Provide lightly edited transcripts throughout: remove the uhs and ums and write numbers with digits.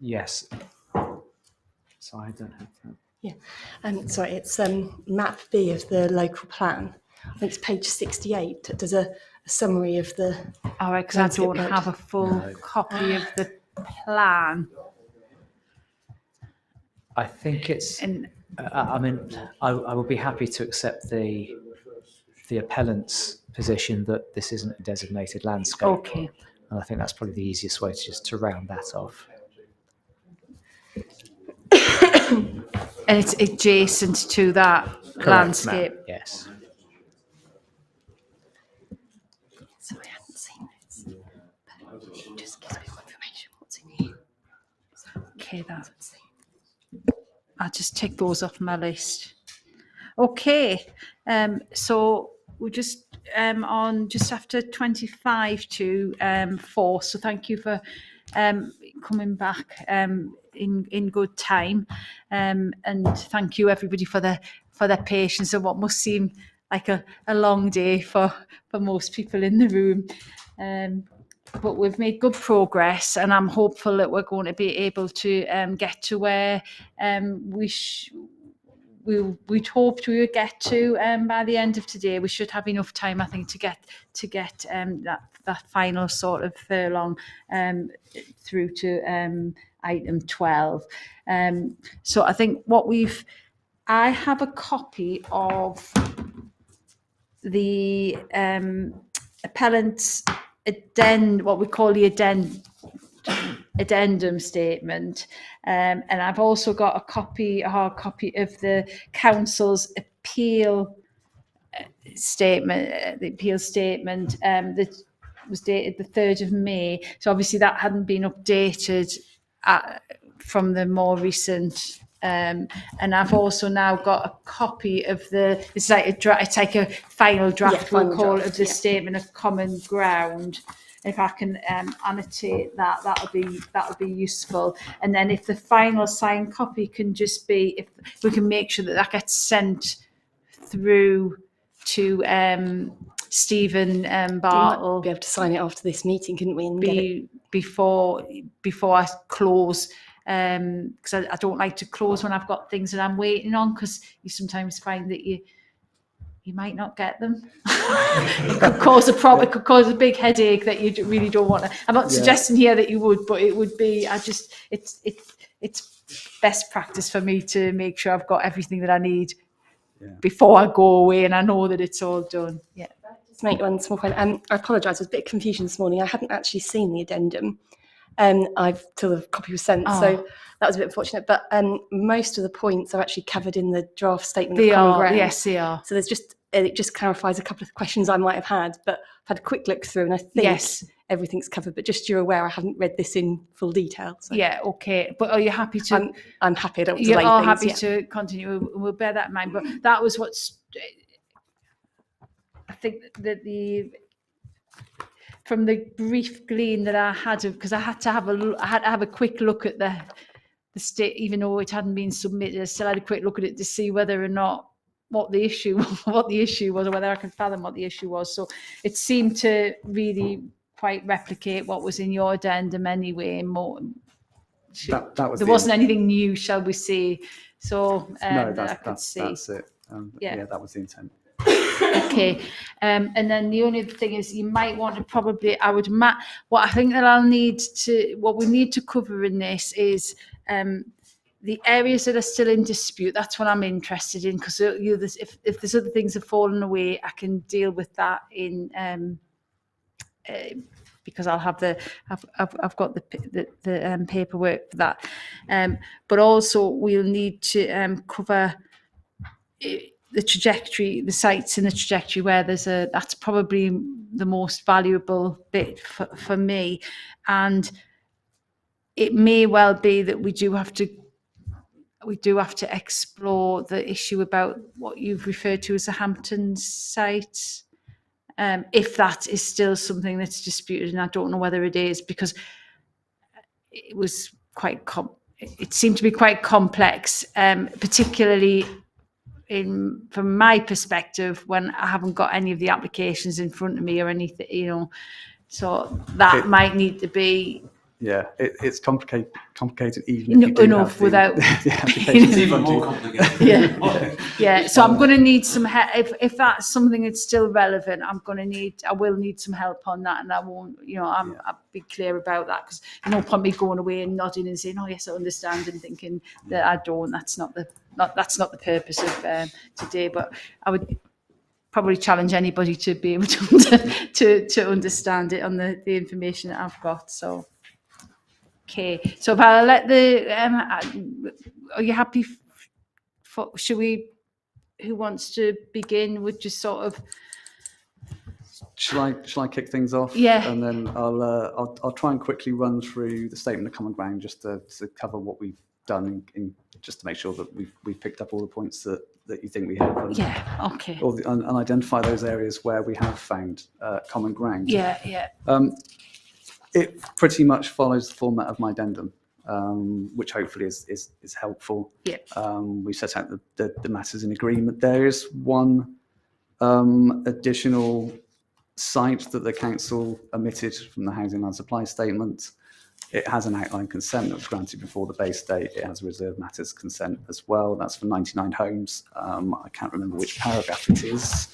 Yes. So I don't have that. Yeah. Sorry, it's map B of the local plan. I think it's page 68. It does a summary of the. All right, because I don't have a full copy of the plan. I think it's. I mean, I would be happy to accept the appellant's position that this isn't a designated landscape. Okay. And I think that's probably the easiest way to round that off. And it's adjacent to that landscape. Ma'am. Yes. Sorry, I haven't seen this. But just gives me more information what's in here. Okay, I'll just tick those off my list. Okay, so we're just on just after 25 to 4. So thank you for coming back in good time, and thank you everybody for their patience and what must seem like a long day for most people in the room. But we've made good progress, and I'm hopeful that we're going to be able to get to where we'd hoped we would get to by the end of today. We should have enough time, I think, to get that final sort of furlong through to item 12. So I think I have a copy of the appellant's what we call the addendum statement, and I've also got a hard copy of the council's appeal statement, that was dated the 3rd of May. So obviously that hadn't been updated from the more recent. And I've also now got a copy of it's like a final draft, we'll call it, of the statement of common ground. If I can annotate that, that'll be useful. And then if the final signed copy can just be, if we can make sure that gets sent through to Stephen Bartle. We'd be able to sign it after this meeting, couldn't we? And before I close. Because I don't like to close when I've got things that I'm waiting on, because you sometimes find that you might not get them. It could cause a problem. It could cause a big headache that you really don't want to. I'm not suggesting here that you would, but it would be. It's best practice for me to make sure I've got everything that I need before I go away, and I know that it's all done. Yeah. Just make one small point. I apologise. There was a bit of confusion this morning. I hadn't actually seen the addendum. Till the copy was sent, so that was a bit unfortunate. But most of the points are actually covered in the draft statement of common ground. Yes, they are. So it just clarifies a couple of questions I might have had, but I've had a quick look through, and I think everything's covered. But just so you're aware, I haven't read this in full detail. So. Yeah, okay. But are you happy to? I'm happy. I don't want to delay things. You're happy to continue. We'll bear that in mind. But that was what's. I think that from the brief glean that I had, because I had to have a quick look at the state, even though it hadn't been submitted. I still had a quick look at it to see whether or not what the issue was, or whether I could fathom what the issue was. So it seemed to really quite replicate what was in your addendum anyway. More, there wasn't anything new, shall we say? So no, that's it. That was the intent. Okay, and then the only thing is, you might want to probably, what I think that what we need to cover in this is the areas that are still in dispute. That's what I'm interested in, because if there's other things have fallen away, I can deal with that in because I'll have I've got the paperwork for that, but also we'll need to cover the trajectory, the sites in the trajectory where that's probably the most valuable bit for me. And it may well be that we do have to explore the issue about what you've referred to as the Hampton site, if that is still something that's disputed, and I don't know whether it is, because it was it seemed to be quite complex, particularly from my perspective, when I haven't got any of the applications in front of me or anything, so that might need to be Yeah, it's complicated even if you do enough have without the application. It's even more complicated. Yeah, so I'm going to need some help. If that's something that's still relevant, I will need some help on that, and I won't, I'll be clear about that, because no point me going away and nodding and saying, oh yes, I understand, and thinking that I don't. That's not the purpose of today. But I would probably challenge anybody to be able to understand it on the information that I've got. So. Okay, so if I let are you happy? Should we? Who wants to begin with just sort of? Shall I kick things off? Yeah. And then I'll try and quickly run through the statement of common ground just to cover what we've done just to make sure that we've picked up all the points that you think we have. And Okay. and identify those areas where we have found common ground. Yeah. It pretty much follows the format of my addendum, which hopefully is helpful. Yeah. We set out the matters in agreement. There is one additional site that the council omitted from the housing land supply statement. It has an outline consent that was granted before the base date. It has reserved matters consent as well. That's for 99 homes. I can't remember which paragraph it is,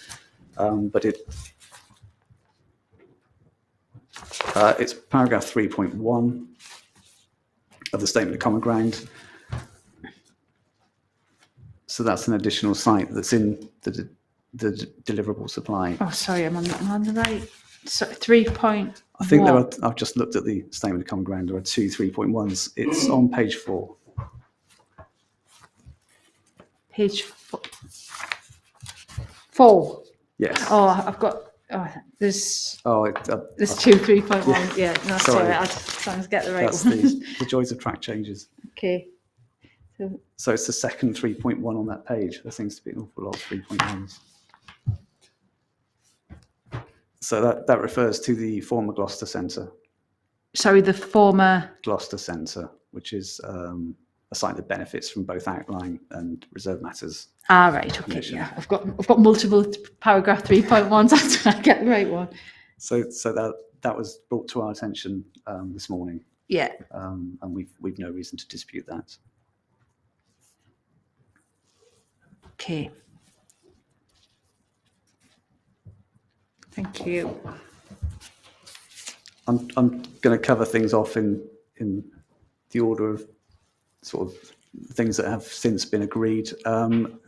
but it's paragraph 3.1 of the statement of common ground. So that's an additional site that's in the deliverable supply. Oh, sorry, I'm on the right. So 3.1. I think I've just looked at the statement of common ground. There are two 3.1s. It's on page 4. Page 4. Yes. Oh, I've got. Oh, there's. There's two 3.1. Yeah, no, sorry. I'll try and get the right That's one. the joys of track changes. Okay. So it's the second 3.1 on that page. There seems to be an awful lot of 3.1s. So that refers to the former Gloucester Centre. Sorry, the former Gloucester Centre, which is a site that benefits from both outline and reserve matters. Right. Okay. Commission. Yeah, I've got multiple paragraph 3.1s. After I get the right one. So that was brought to our attention this morning. Yeah. And we've no reason to dispute that. Okay. Thank you. I'm going to cover things off in the order of sort of things that have since been agreed.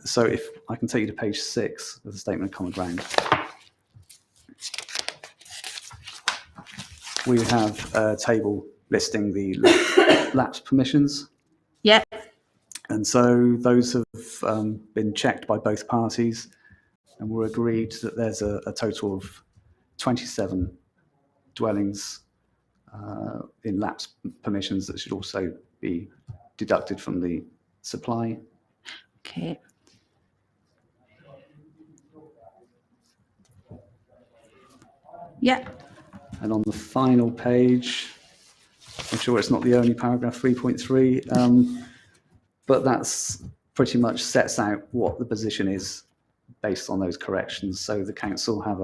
So if I can take you to page 6 of the statement of common ground. We have a table listing the lapse permissions. Yeah. And so those have been checked by both parties, and we're agreed that there's a total of 27 dwellings in lapse permissions that should also be deducted from the supply. Okay. Yeah. And on the final page, I'm sure it's not the only paragraph 3.3, but that's pretty much sets out what the position is based on those corrections. So the council have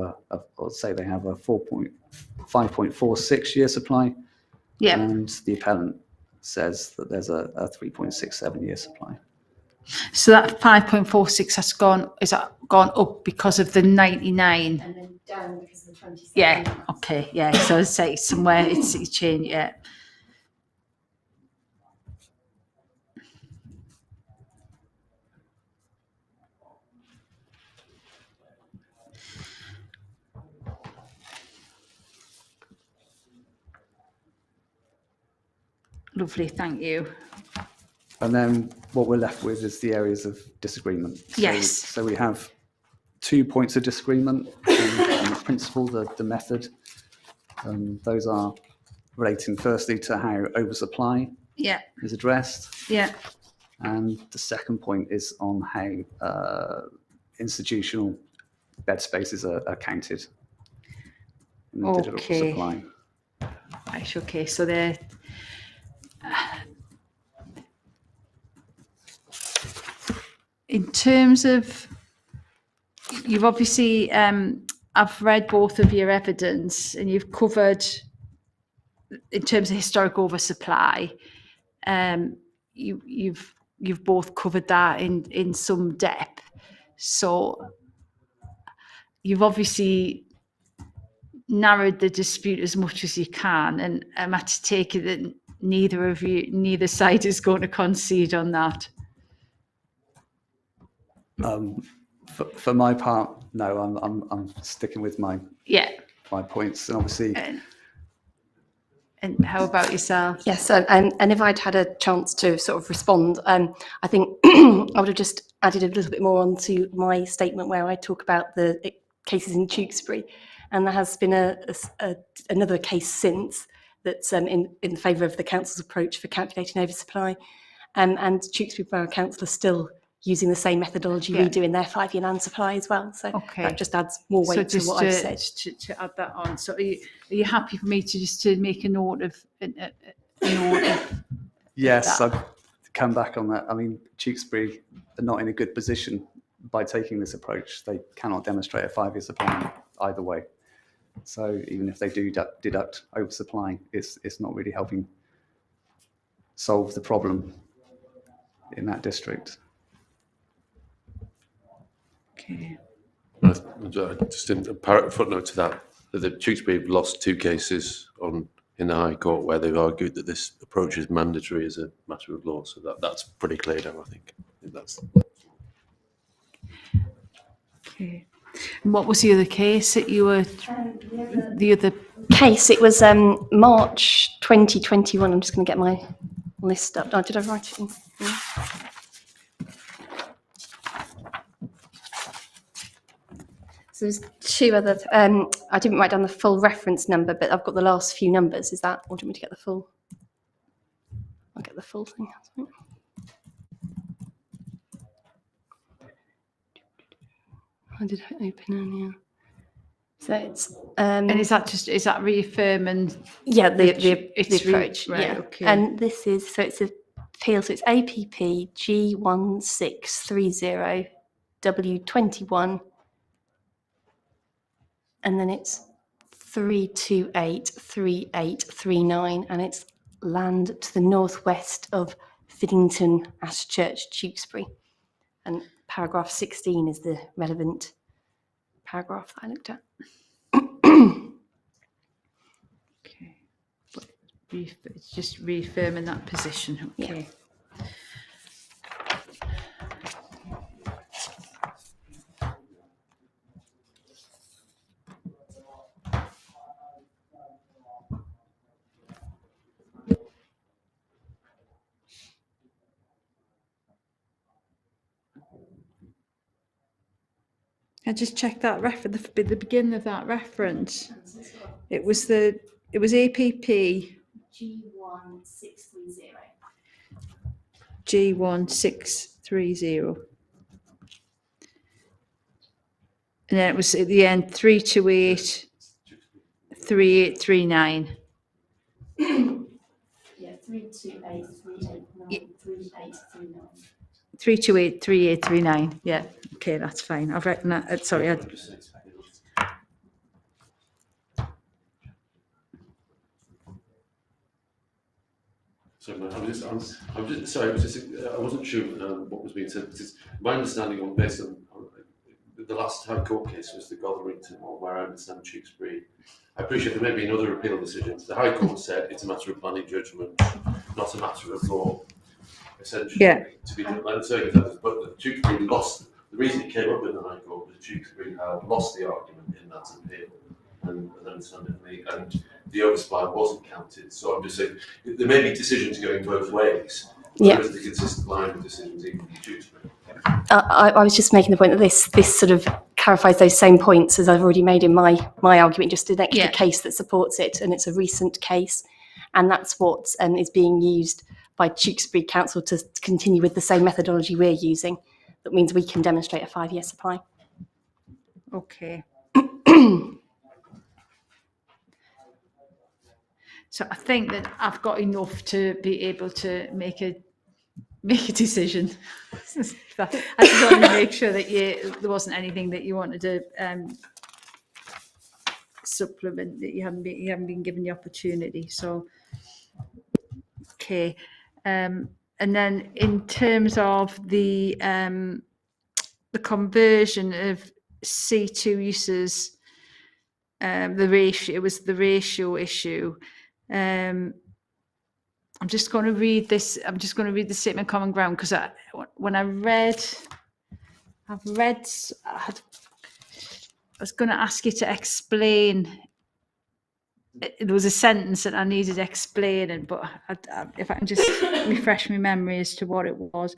let's say they have a 5.46 year supply. Yeah. And the appellant says that there's a 3.67 year supply. So that 5.46 has gone up because of the 99. And then down because of the 27. Yeah. Okay. Yeah. So I'd say somewhere it's changed. Yeah. Lovely, thank you. And then what we're left with is the areas of disagreement. Yes. So we have 2 points of disagreement on the principle, the method. Those are relating firstly to how oversupply is addressed. Yeah. And the second point is on how institutional bed spaces are counted in the digital supply. Right, okay, so they're in terms of, you've obviously, I've read both of your evidence and you've covered in terms of historic oversupply, you've both covered that in some depth. So you've obviously narrowed the dispute as much as you can, and I'm had to take it that neither side is going to concede on that. For my part, no, I'm sticking with my points, and obviously. And how about yourself? Yes, and if I'd had a chance to sort of respond, I think I would have just added a little bit more onto my statement where I talk about the cases in Tewkesbury, and there has been another case since that's in favour of the council's approach for calculating oversupply, and Tewkesbury Borough Council are still using the same methodology we do in their 5-year land supply as well. So that just adds more weight to what I've said. To add that on, so are you happy for me to make a note of Yes, I'd come back on that. I mean, Tewkesbury are not in a good position by taking this approach. They cannot demonstrate a 5-year supply either way. So even if they do deduct oversupply, it's not really helping solve the problem in that district. Okay. Just a footnote to that the Tewkesbury have lost 2 cases in the High Court where they've argued that this approach is mandatory as a matter of law. So that's pretty clear now, I think. Okay. And what was the other case that you were? The other case, it was March 2021. I'm just going to get my list up. Oh, did I write it in? Yeah. So there's 2 other. I didn't write down the full reference number, but I've got the last few numbers. Is that, or do you want me to get the full? I'll get the full thing. How did I open earlier? So it's and is that reaffirming? Yeah, the approach. Right, yeah. okay. And this is it's a appeal. So it's APP G1630 W21. And then it's 3283839, and it's land to the northwest of Fiddington, Ashchurch, Tewkesbury. And paragraph 16 is the relevant paragraph that I looked at. Okay. It's just reaffirming that position. Okay. Yeah. I just checked that reference. The beginning of that reference. It was APP. G1630. G1630. And then it was at the end 328 3839. Yeah, 3283839. 328 3839. Yeah. Okay, that's fine. I've written that. Sorry. I wasn't sure what was being said. Because my understanding on based on the last High Court case was the Gotherington one, where I understand Tewkesbury. I appreciate there may be another appeal decisions. The High Court said it's a matter of planning judgment, not a matter of law. Essentially, to be like circumstances, but Tewkesbury lost. The reason it came up in the High Court was Tewkesbury had lost the argument in that appeal, and the oversupply wasn't counted. So I'm just saying there may be decisions going both ways. Yeah. There is the consistent line of decisions even in Tewkesbury. I was just making the point that this sort of clarifies those same points as I've already made in my argument, just an extra case that supports it, and it's a recent case, and that's what is being used by Tewkesbury Council to continue with the same methodology we're using. That means we can demonstrate a 5-year supply. Okay. So I think that I've got enough to be able to make a decision. I just wanted to make sure that there wasn't anything that you wanted to supplement, that you haven't been given the opportunity. So Okay. And then in terms of the conversion of C2 uses, the ratio, it was the ratio issue. I'm just going to read this. I'm just going to read the statement of common ground, because when I was going to ask you to explain. There was a sentence that I needed explaining, but if I can just refresh my memory as to what it was.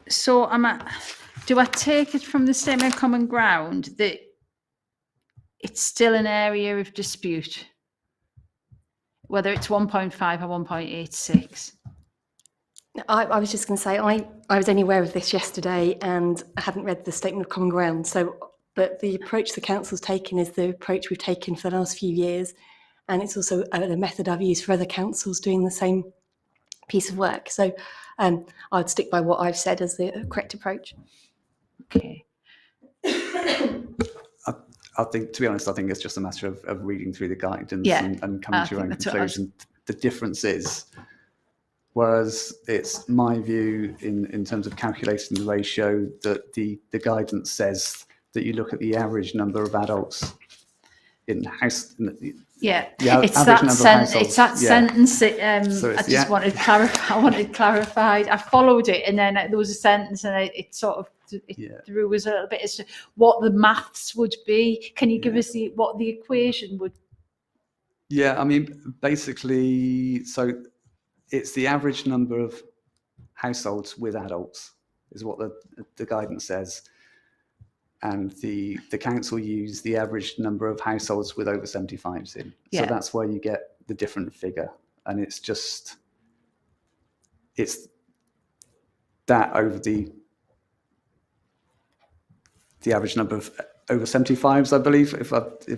So do I take it from the statement of common ground that it's still an area of dispute, whether it's 1.5 or 1.86? I was just going to say, I was only aware of this yesterday and I hadn't read the statement of common ground. So, but the approach the council's taken is the approach we've taken for the last few years. And it's also the method I've used for other councils doing the same piece of work. So I'd stick by what I've said as the correct approach. Okay. I think, to be honest, I think it's just a matter of reading through the guidance and coming to your own conclusion. The difference is, whereas it's my view in terms of calculating the ratio, that the guidance says that you look at the average number of adults in house. It's that sentence that So I just wanted clarified. I wanted clarified. I followed it, and then there was a sentence, and it sort of threw us a little bit as to what the maths would be. Can you give us what the equation would? Yeah, I mean, basically, so it's the average number of households with adults is what the guidance says. And the council use the average number of households with over 75s in. So that's where you get the different figure. And it's that over the average number of over 75s, I believe, if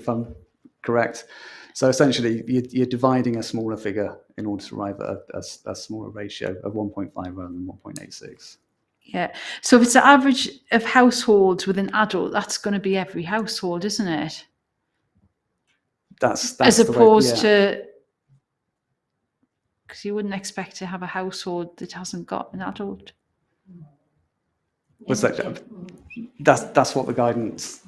I'm correct. So essentially, you're dividing a smaller figure in order to arrive at a smaller ratio of 1.5 rather than 1.86. Yeah. So if it's the average of households with an adult, that's going to be every household, isn't it? That's as opposed to, because you wouldn't expect to have a household that hasn't got an adult. That's what the guidance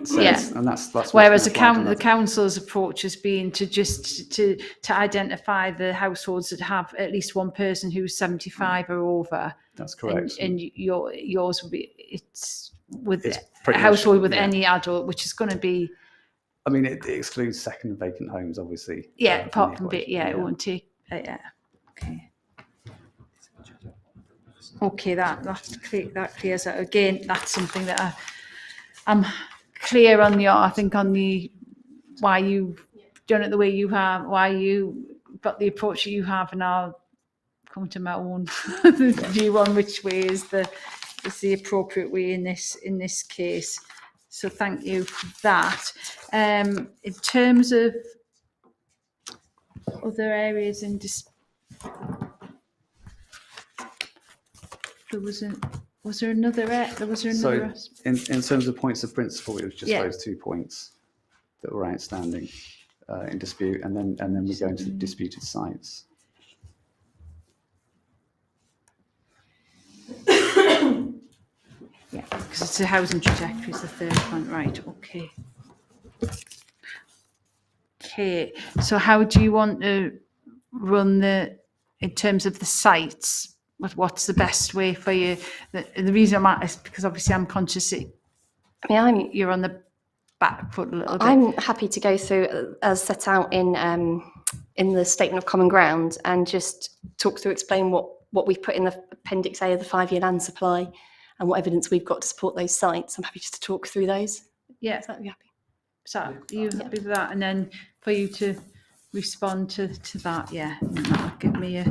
says, and that's whereas the council's approach has been to just to identify the households that have at least one person who's 75 or over. That's correct. And yours would be it's a household with any adult, which is going to be. I mean, it excludes second vacant homes, obviously. Yeah, apart from it won't take. Okay. Okay, that clears it. Again, that's something that I'm clear on I think on the why you've done it the way you have, why you got the approach that you have, and I'll come to my own view on which way is the appropriate way in this case. So thank you for that. In terms of other areas in was there another? So in terms of points of principle, it was just those 2 points that were outstanding in dispute, and then we go into the disputed sites. Yeah, because it's a housing trajectory is the third point, right? Okay. Okay. So how do you want to run in terms of the sites? What's the best way for you? The reason I'm at is because obviously I'm conscious you're on the back foot a little bit. I'm happy to go through as set out in the statement of common ground and just explain what we've put in the Appendix A of the 5-year land supply and what evidence we've got to support those sites. I'm happy just to talk through those. Yeah. So you happy? So are you happy with that? And then for you to respond to that, and that'll give me a.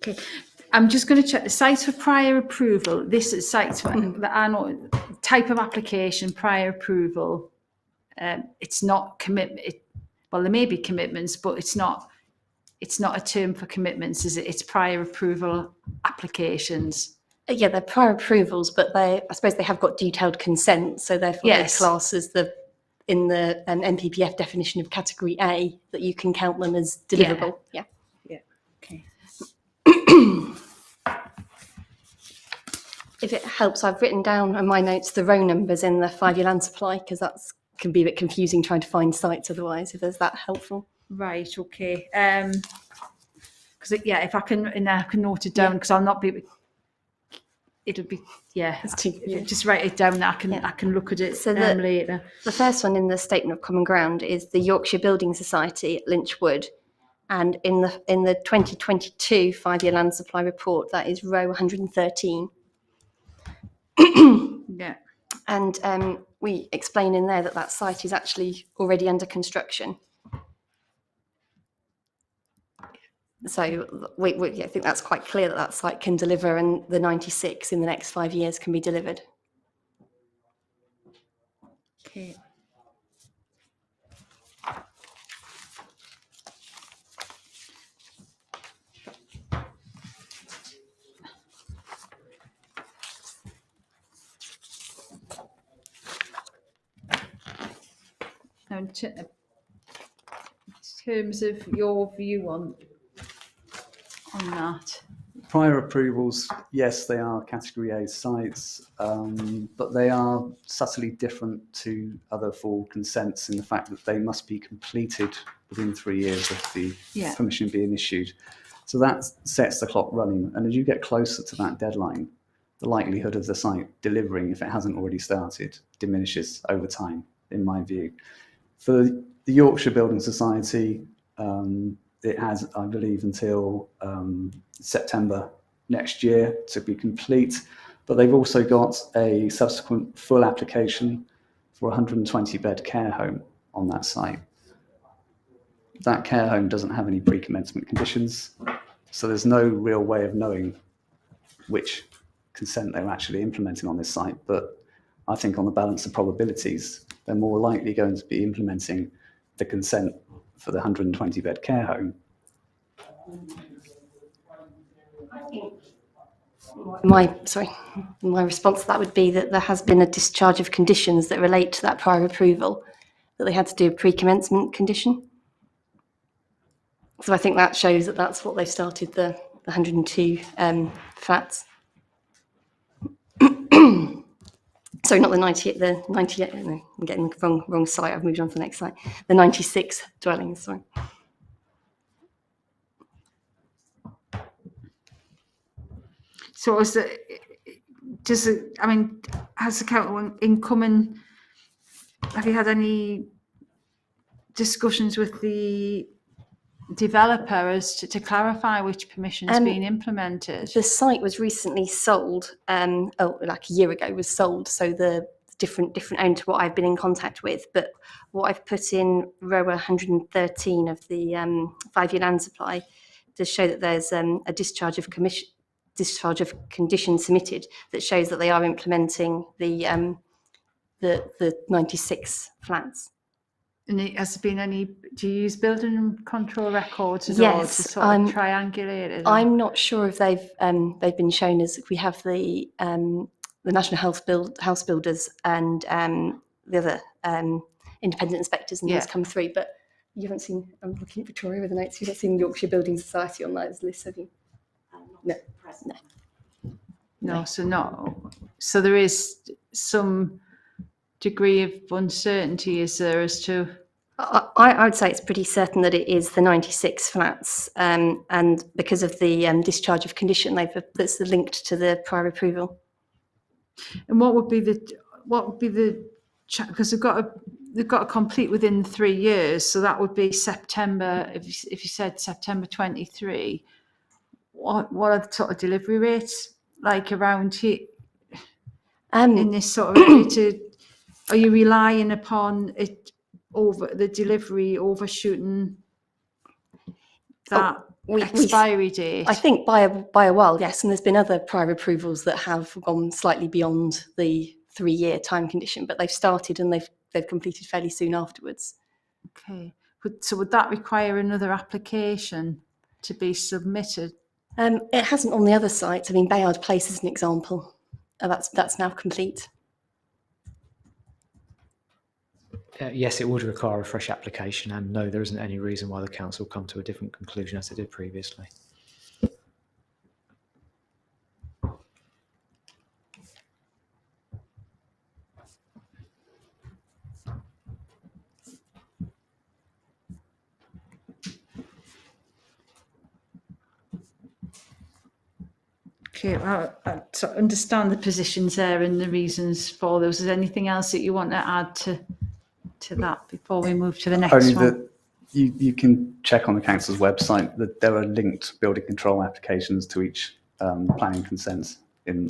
Okay. I'm just going to check the sites for prior approval. This is sites for that I know type of application prior approval. It's not commitment. Well, there may be commitments, but it's not a term for commitments, is it? It's prior approval applications. Yeah, they're prior approvals, but I suppose they have got detailed consent, so therefore Yes. they class as in the NPPF definition of category A, that you can count them as deliverable. Yeah. Okay. If it helps, I've written down on my notes the row numbers in the 5-year land supply, because that can be a bit confusing trying to find sites otherwise, if there's that helpful. Right. Okay. Because if I can note it down, because I'll not be. It'll be just write it down. I can look at it later. The first one in the statement of common ground is the Yorkshire Building Society at Lynchwood, and in the 2022 5-year land supply report, that is row 113. Yeah. And we explain in there that site is actually already under construction. So I think that's quite clear that site can deliver, and the 96 in the next 5 years can be delivered. Okay. Now, in terms of your view on that. Prior approvals, yes, they are category A sites, but they are subtly different to other full consents in the fact that they must be completed within 3 years of the permission being issued. So that sets the clock running. And as you get closer to that deadline, the likelihood of the site delivering, if it hasn't already started, diminishes over time, in my view. For the Yorkshire Building Society, it has, I believe, until September next year to be complete, but they've also got a subsequent full application for a 120-bed care home on that site. That care home doesn't have any pre-commencement conditions, so there's no real way of knowing which consent they're actually implementing on this site, but I think on the balance of probabilities, they're more likely going to be implementing the consent for the 120-bed care home. My response to that would be that there has been a discharge of conditions that relate to that prior approval, that they had to do a pre-commencement condition. So I think that shows that that's what they started the 102 flats. Sorry, not the 98, the 98, no, I'm getting the wrong site, I've moved on to the next site. The 96 dwellings, sorry. So has the council incoming, have you had any discussions with the developer as to clarify which permission has been implemented? The site was recently sold, like a year ago was sold, so the different owner to what I've been in contact with, but what I've put in row 113 of the 5-year land supply does show that there's a discharge of conditions submitted that shows that they are implementing the 96 flats. And has there been any, do you use building control records at all to sort of triangulate it? I'm not sure if they've been shown, as we have the National House Builders and the other independent inspectors and those come through, but you haven't seen, I'm looking at Victoria with the notes, you haven't seen Yorkshire Building Society on those lists, have you? No. So there is some degree of uncertainty, is there, as to? I would say it's pretty certain that it is the 96 flats, and because of the discharge of condition, that's linked to the prior approval. And what would be the because they've got to complete within 3 years, so that would be September. If you said September 23, what are the sort of delivery rates like around here in this sort of area? Are you relying upon it over the delivery overshooting that? expiry date? I think by a while, yes. And there's been other prior approvals that have gone slightly beyond the 3-year time condition, but they've started and they've completed fairly soon afterwards. Okay. So would that require another application to be submitted? It hasn't on the other sites. I mean, Bayard Place is an example. That's now complete. Yes, it would require a fresh application, and no, there isn't any reason why the council come to a different conclusion as they did previously. Okay, well, I sort of understand the positions there and the reasons for those. Is there anything else that you want to add to that before we move to the next Only one? that you can check on the council's website that there are linked building control applications to each planning consent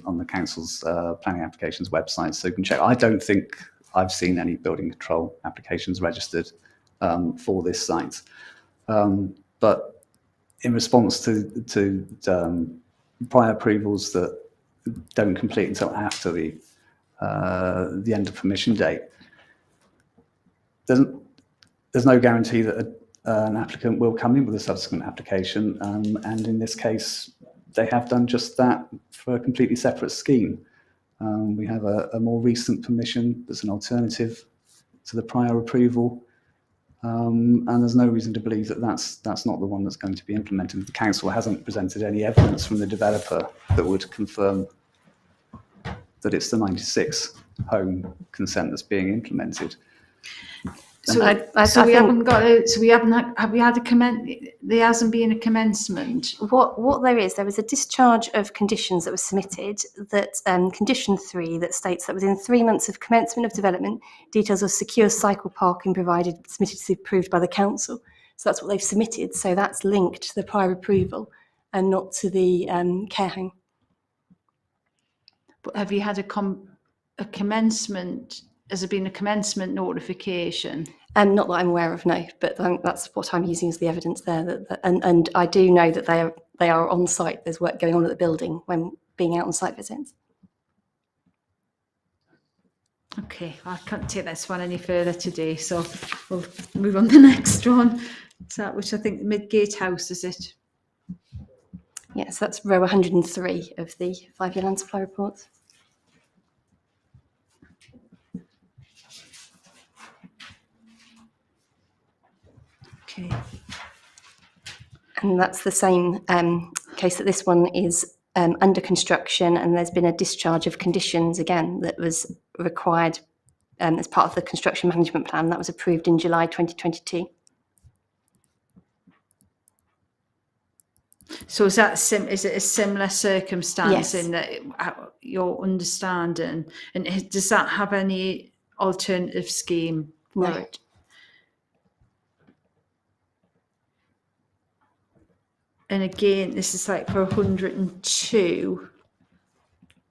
on the council's planning applications website. So you can check. I don't think I've seen any building control applications registered for this site. But in response to prior approvals that don't complete until after the end of permission date, there's no guarantee that an applicant will come in with a subsequent application, and in this case, they have done just that for a completely separate scheme. We have a more recent permission that's an alternative to the prior approval, and there's no reason to believe that that's not the one that's going to be implemented. The council hasn't presented any evidence from the developer that would confirm that it's the 96 home consent that's being implemented. So, I we think haven't got a, so we haven't have we had a there hasn't been a commencement. what there is a discharge of conditions that was submitted, that condition 3 that states that within 3 months of commencement of development, details of secure cycle parking provided submitted to be approved by the council. So that's what they've submitted. So that's linked to the prior approval and not to the care home. But have you had a commencement? Has there been a commencement notification? Not that I'm aware of, no, but that's what I'm using as the evidence there. And I do know that they are on site. There's work going on at the building when being out on site visits. Okay, I can't take this one any further today, so we'll move on to the next one. Which I think the Midgate House, is it? Yes, that's row 103 of the 5-year land supply report. Okay. And that's the same case that this one is under construction, and there's been a discharge of conditions again that was required as part of the construction management plan that was approved in July 2022. So is it a similar circumstance? Yes. In that your understanding, and does that have any alternative scheme? No. Right. And again, this is like for 102.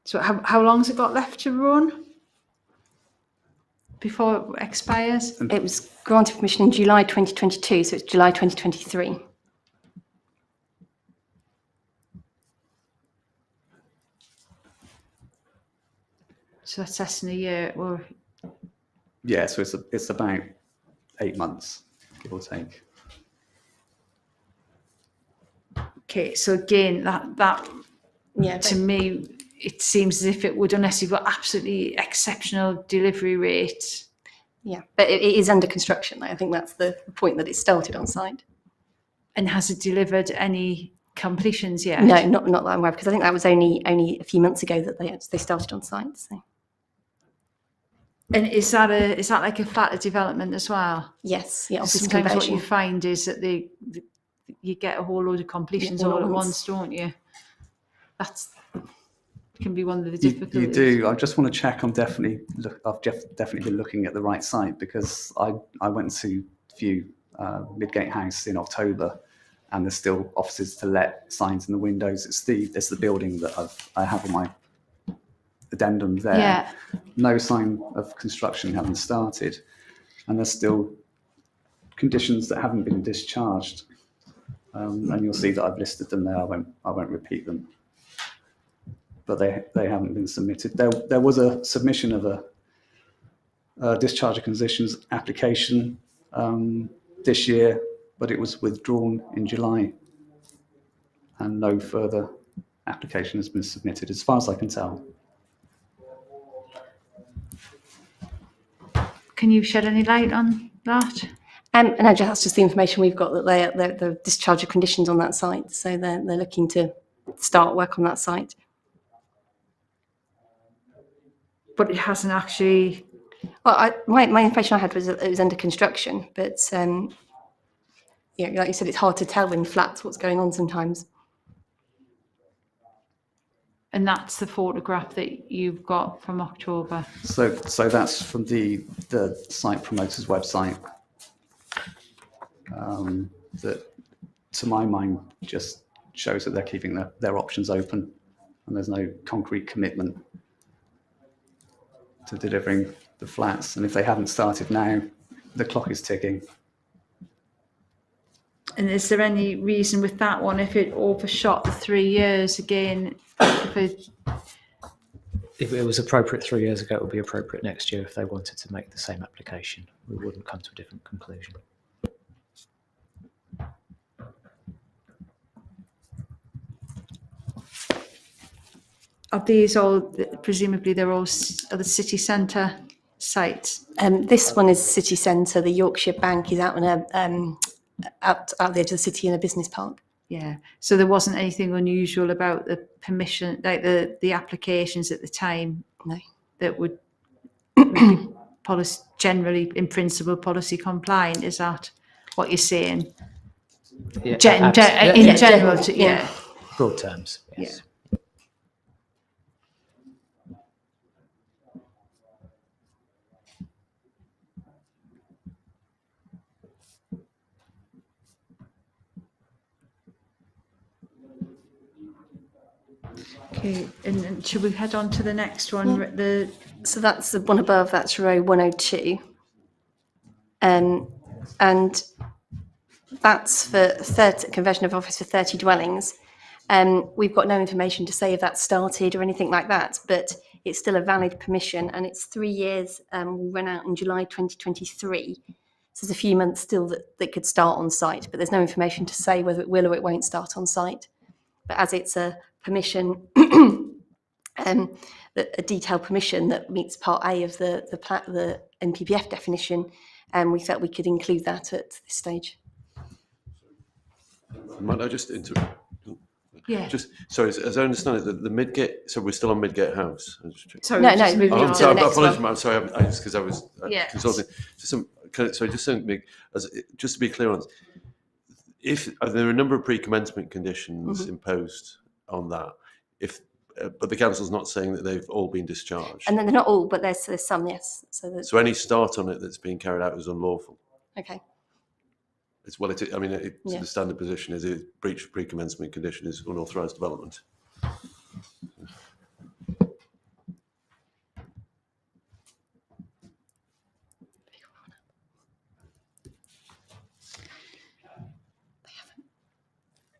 So how long's it got left to run before it expires? It was granted permission in July 2022, so it's July 2023. So that's less than a year. Or Yeah, so it's about 8 months, give or take. okay, so again, that to me, it seems as if it would, unless you've got absolutely exceptional delivery rate. Yeah, but it is under construction. I think that's the point, that it started on site. And has it delivered any completions yet? No, not that I'm aware of, because I think that was only a few months ago that they started on site. So. And is that like a flatter development as well? Yes, yeah. Office Sometimes what conversion. you find is that you get a whole load of completions all at once, don't you? That can be one of the difficulties. You do. I just want to check. I've definitely been looking at the right site, because I went to view Midgate House in October, and there's still offices to let signs in the windows. It's the building that I have on my addendum there. Yeah. No sign of construction having started, and there's still conditions that haven't been discharged. and you'll see that I've listed them there. I won't repeat them, but they haven't been submitted. There was a submission of a discharge of conditions application this year, but it was withdrawn in July, and no further application has been submitted, as far as I can tell. Can you shed any light on that? And that's just the information we've got, that they're the discharge of conditions on that site. So they're looking to start work on that site. But it hasn't actually. Well, my information I had was that it was under construction, but yeah, like you said, it's hard to tell in flats what's going on sometimes. And that's the photograph that you've got from October. So that's from the site promoter's website. That, to my mind, just shows that they're keeping their options open, and there's no concrete commitment to delivering the flats. And if they haven't started now, the clock is ticking. And is there any reason with that one, if it overshot the 3 years again? If it was appropriate 3 years ago, it would be appropriate next year if they wanted to make the same application. We wouldn't come to a different conclusion. Are these all, presumably they're all the city centre sites? This one is city centre. The Yorkshire Bank is out on out the edge of the city in a business park. Yeah. So there wasn't anything unusual about the permission, like the applications at the time? No. That would policy, generally in principle policy compliant. Is that what you're saying? Yeah, In general, yeah. Broad terms, yes. Yeah. Okay, and should we head on to the next one? Yeah. So that's the one above, that's row 102. And that's for conversion of office for 30 dwellings. We've got no information to say if that's started or anything like that, but it's still a valid permission, and it's 3 years, will run out in July 2023. So there's a few months still that could start on site, but there's no information to say whether it will or it won't start on site. But as it's a permission, a detailed permission that meets Part A of the NPPF definition, we felt we could include that at this stage. Might I just interrupt? Yeah. Just sorry, as I understand it, the Midgate. So we're still on Midgate House. Sorry, No, just moving Oh, on I'm to sorry, the next apologies, one. I'm sorry. Just because I was Yeah. consulting. Just to be clear on this, if there are a number of pre-commencement conditions imposed on that, but the council's not saying that they've all been discharged. And then they're not all, but there's some, yes. So any start on it that's being carried out is unlawful. Okay. It's the standard position is a breach of pre-commencement condition is unauthorised development.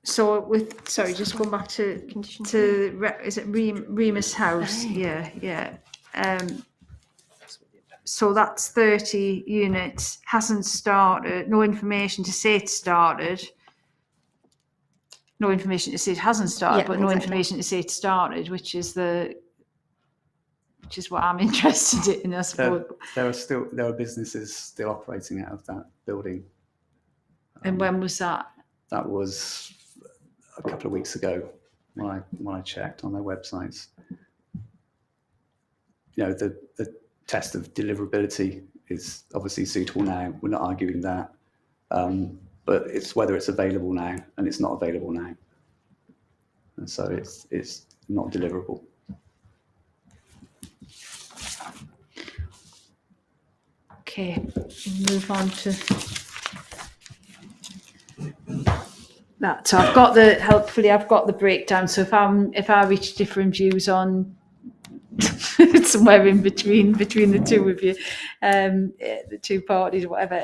So just going back to is it Remus House? Yeah. So that's 30 units, hasn't started, no information to say it started. No information to say it hasn't started, Yeah, but no exactly. information to say it started, which is what I'm interested in, I suppose. There are businesses still operating out of that building. And when was that? That was a couple of weeks ago when I checked on their websites. You know, the test of deliverability is obviously suitable now. We're not arguing that, but it's whether it's available now, and it's not available now, and so it's not deliverable. Okay, move on to that. So hopefully I've got the breakdown. So if I reach different views on somewhere in between the two of you, the two parties, whatever,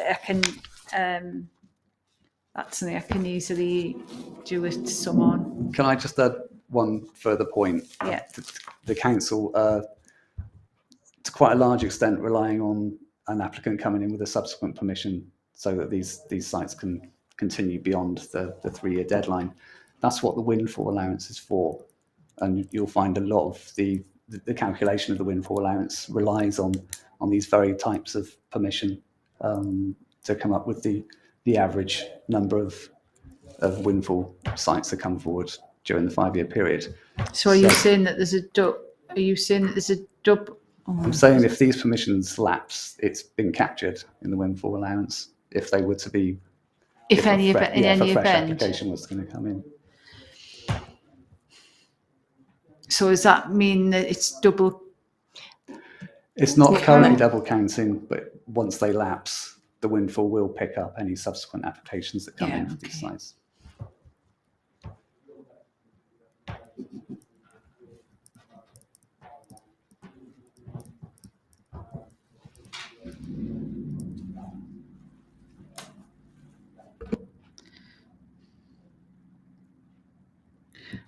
that's something I can easily do with someone. Can I just add one further point? Yeah. The council, to quite a large extent, relying on an applicant coming in with a subsequent permission so that these sites can continue beyond the 3-year deadline. That's what the windfall allowance is for. And you'll find a lot of the calculation of the windfall allowance relies on these very types of permission to come up with the average number of windfall sites that come forward during the 5-year period. So are you saying that there's a dub? I'm saying if these permissions lapse, it's been captured in the windfall allowance. If they were to be, if any if a fresh event, application was going to come in. So does that mean that it's double? It's not currently double counting, but once they lapse, the windfall will pick up any subsequent applications that come in for these sites.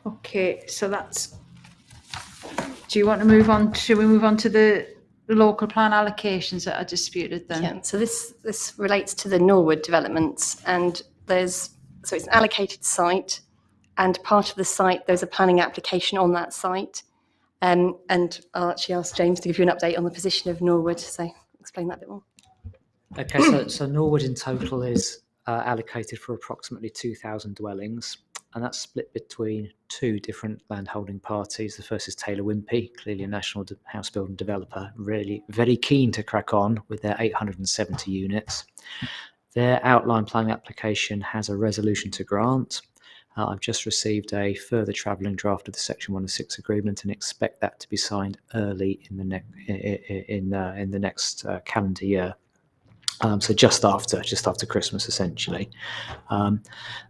Okay, so that's. Do you want to move on? Should we move on to the local plan allocations that are disputed then? Yeah, so this relates to the Norwood developments, and it's an allocated site, and part of the site there's a planning application on that site, and I'll actually ask James to give you an update on the position of Norwood. So explain that a bit more. Okay, so Norwood in total is allocated for approximately 2,000 dwellings, and that's split between 2 different landholding parties. The first is Taylor Wimpey, clearly a national house building developer, really very keen to crack on with their 870 units. Their outline planning application has a resolution to grant. I've just received a further travelling draft of the Section 106 agreement and expect that to be signed early in the next calendar year. So just after Christmas, essentially.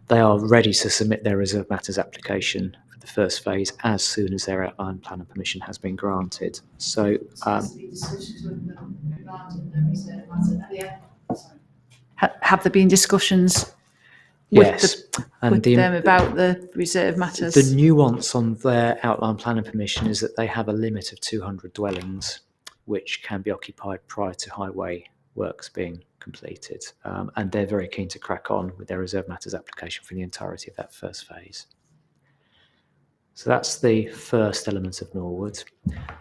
They are ready to submit their reserve matters application for the first phase as soon as their outline plan and permission has been granted. So have there been discussions yes, with them about the reserve matters? The nuance on their outline plan and permission is that they have a limit of 200 dwellings, which can be occupied prior to highway works being completed, and they're very keen to crack on with their reserve matters application for the entirety of that first phase. So that's the first element of Norwood.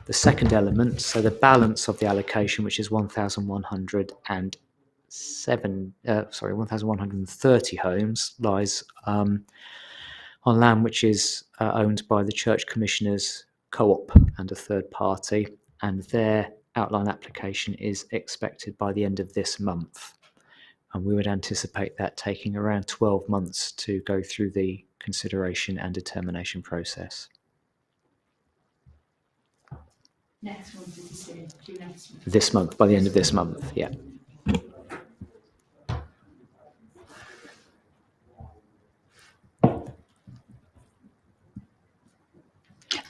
The second element, so the balance of the allocation, which is 1,130 homes, lies on land which is owned by the Church Commissioners Co-op and a third party, and their outline application is expected by the end of this month, and we would anticipate that taking around 12 months to go through the consideration and determination process. Next month, did you say? Next month? This month, by the end of this month, yeah.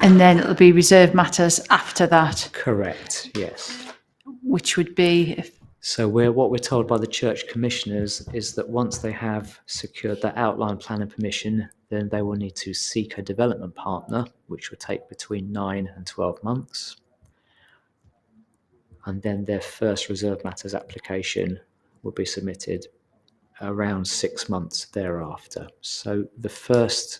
And then it'll be reserve matters after that. Correct, yes. Which would be if. So what we're told by the Church Commissioners is that once they have secured that outline plan and permission, then they will need to seek a development partner, which would take between 9 and 12 months. And then their first reserve matters application will be submitted around 6 months thereafter. So the first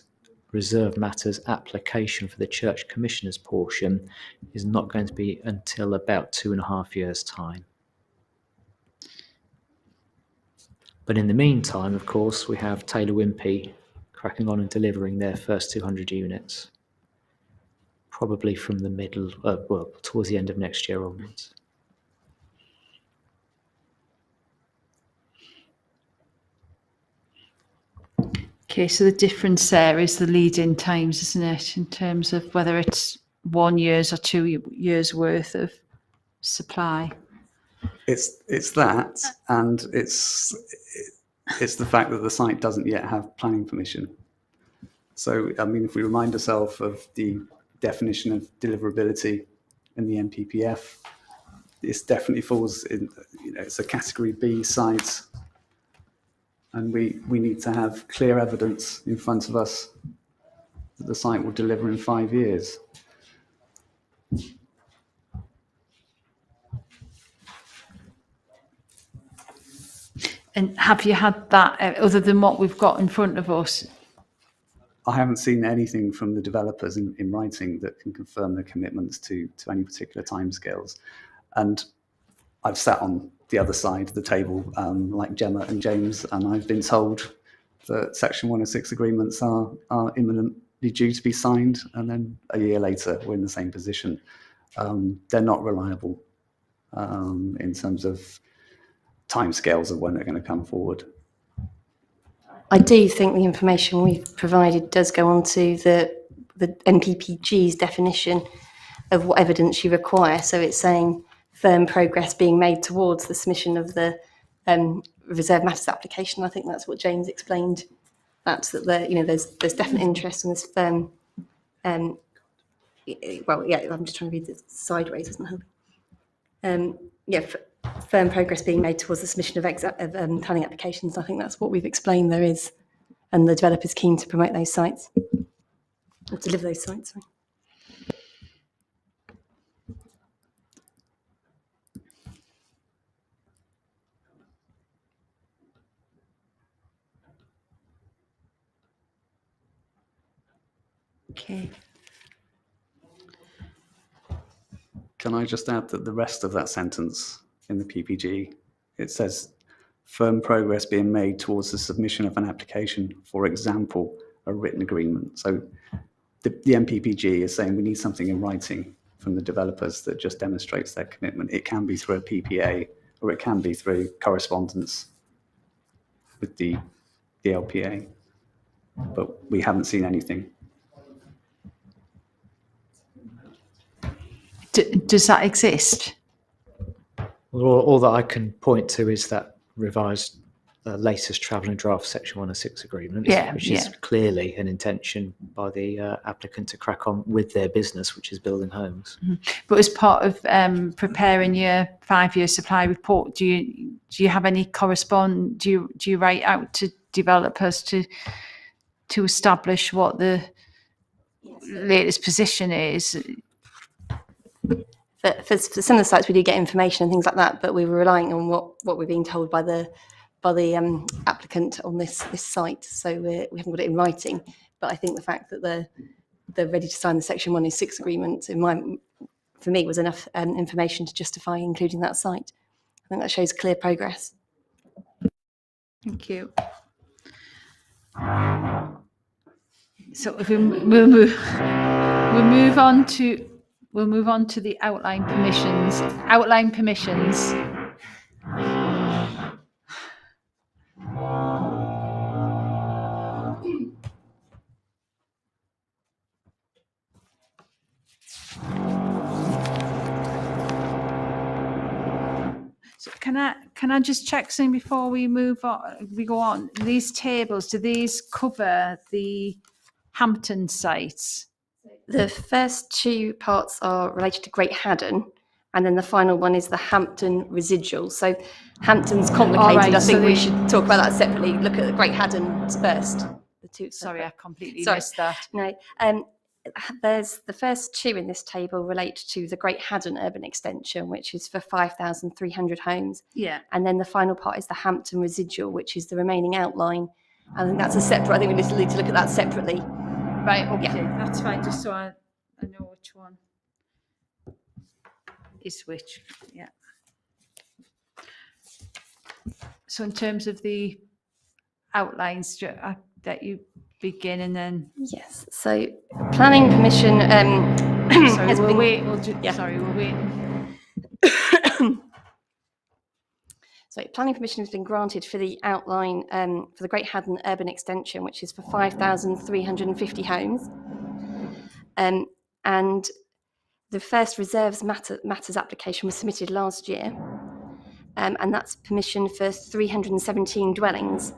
reserve matters application for the Church Commissioners portion is not going to be until about 2.5 years' time. But in the meantime, of course, we have Taylor Wimpey cracking on and delivering their first 200 units, probably from the middle, towards the end of next year onwards. Okay, so the difference there is the lead-in times, isn't it, in terms of whether it's 1 year's or 2 years worth of supply. It's that, and it's the fact that the site doesn't yet have planning permission. So, I mean, if we remind ourselves of the definition of deliverability in the NPPF, this definitely falls in, it's a category B site. And we need to have clear evidence in front of us that the site will deliver in 5 years. And have you had that, other than what we've got in front of us? I haven't seen anything from the developers in writing that can confirm their commitments to any particular timescales. And I've sat on the other side of the table, like Gemma and James, and I've been told that Section 106 agreements are imminently due to be signed, and then a year later we're in the same position. They're not reliable in terms of timescales of when they're going to come forward. I do think the information we've provided does go on to the NPPG's definition of what evidence you require. So it's saying firm progress being made towards the submission of the reserve matters application. I think that's what James explained. That's that there's definite interest in this firm. I'm just trying to read this sideways, isn't it? Firm progress being made towards the submission of planning applications. I think that's what we've explained there is, and the developer's keen to promote those sites, or deliver those sites. Sorry. Okay. Can I just add that the rest of that sentence in the PPG, it says firm progress being made towards the submission of an application, for example, a written agreement. So the NPPG is saying we need something in writing from the developers that just demonstrates their commitment. It can be through a PPA, or it can be through correspondence with the LPA, but we haven't seen anything. Does that exist? Well, all that I can point to is that revised latest travelling draft Section 106 agreement, which is clearly an intention by the applicant to crack on with their business, which is building homes. Mm-hmm. But as part of preparing your 5-year supply report, do you have any correspond? Do you write out to developers to establish what the latest position is? For some of the sites, we do get information and things like that, but we were relying on what we're being told by the applicant on this site. So we haven't got it in writing. But I think the fact that they're ready to sign the Section 106 agreement, for me, was enough information to justify including that site. I think that shows clear progress. Thank you. So if we'll move on to the outline permissions. Outline permissions. So can I just check something before we move on? We go on. These tables, do these cover the Hampton sites? The first two parts are related to Great Haddon, and then the final one is the Hampton residual. So Hampton's complicated. Right, I think we should talk about that separately. Look at the Great Haddon first. The two. Sorry, I completely Sorry. missed that. No, there's the first two in this table relate to the Great Haddon urban extension, which is for 5,300 homes. Yeah. And then the final part is the Hampton residual, which is the remaining outline. I think that's a separate. I think we need to look at that separately. Right, okay, that's fine, just so I know which one is which, yeah. So in terms of the outlines that you begin and then... Yes, so planning permission... sorry, we'll wait. Sorry, we'll wait. So planning permission has been granted for the outline for the Great Haddon urban extension, which is for 5,350 homes. And the first reserves matters application was submitted last year. And that's permission for 317 dwellings.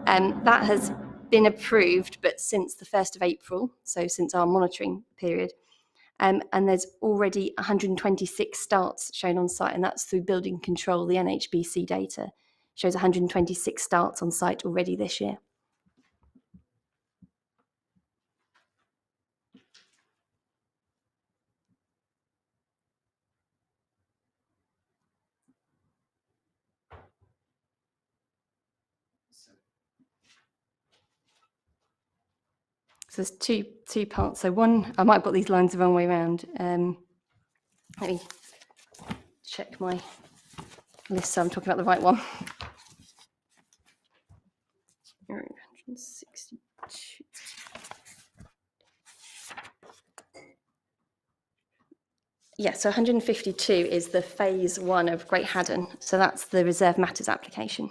That has been approved, but since the 1st of April, so since our monitoring period. And there's already 126 starts shown on site, and that's through building control, the NHBC data. shows 126 starts on site already this year. So there's two parts. So one, I might have got these lines the wrong way around. Let me check my list so I'm talking about the right one. 162. Yeah, so 152 is the phase 1 of Great Haddon. So that's the Reserve Matters application.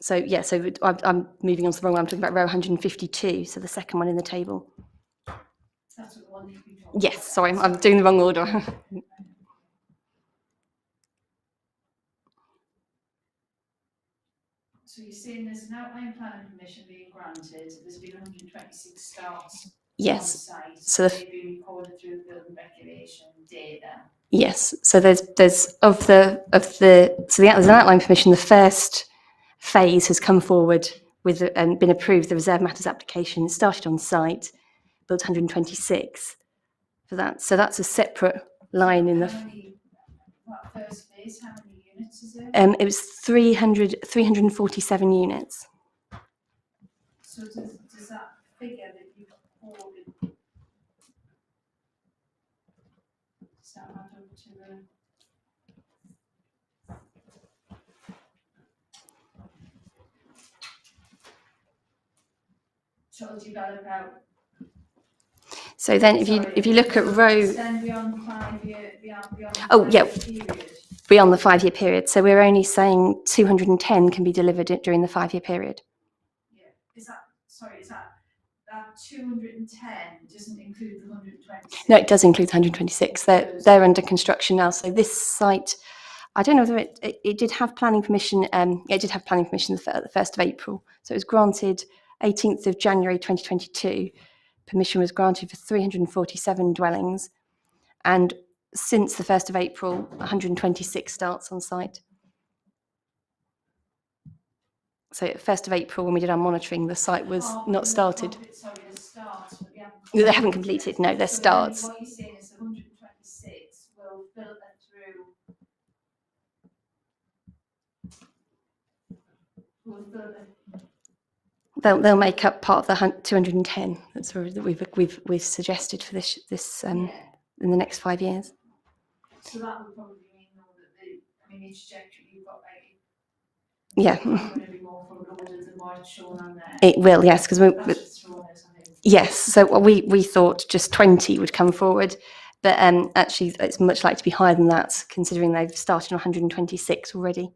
So yeah, so I'm moving on to the wrong one. I'm talking about row 152, so the second one in the table. That's what the one you've been talking Yes, about. sorry, I'm doing the wrong order. So you're saying there's an outline planning permission being granted, there's been 126 starts on Yes, site, so they've been recorded through the building regulation data. yes, so there's there's an outline permission. The first phase has come forward with and been approved. The Reserve Matters application started on site, built 126 for that. So that's a separate line in the. How many, that first phase, how many units is it? It was 347 units. So does that figure that you've quoted, does that add up to the? Total develop out. So then if you look at row. Extend beyond 5 year, beyond Oh, yeah. period. Beyond the 5-year period. So we're only saying 210 can be delivered during the 5-year period. Yeah, is that 210 doesn't include the 126? No, it does include the 126. They're under construction now. So this site, I don't know whether it did have planning permission. It did have planning permission the 1st of April. So it was granted 18th of January 2022. Permission was granted for 347 dwellings. And since the 1st of April, 126 starts on site. So 1st of April, when we did our monitoring, the site was not started. They haven't completed, no, they're starts. What you're saying is 126 will filter through. They'll make up part of the 210 that's that we've suggested for this in the next 5 years. So that would probably mean that the trajectory you've got Yeah. going to be more front-loaded than what's shown on there. It will, yes, because That's thrown it, I think. yes. So we thought just 20 would come forward, but actually it's much like to be higher than that, considering they've started on 126 already.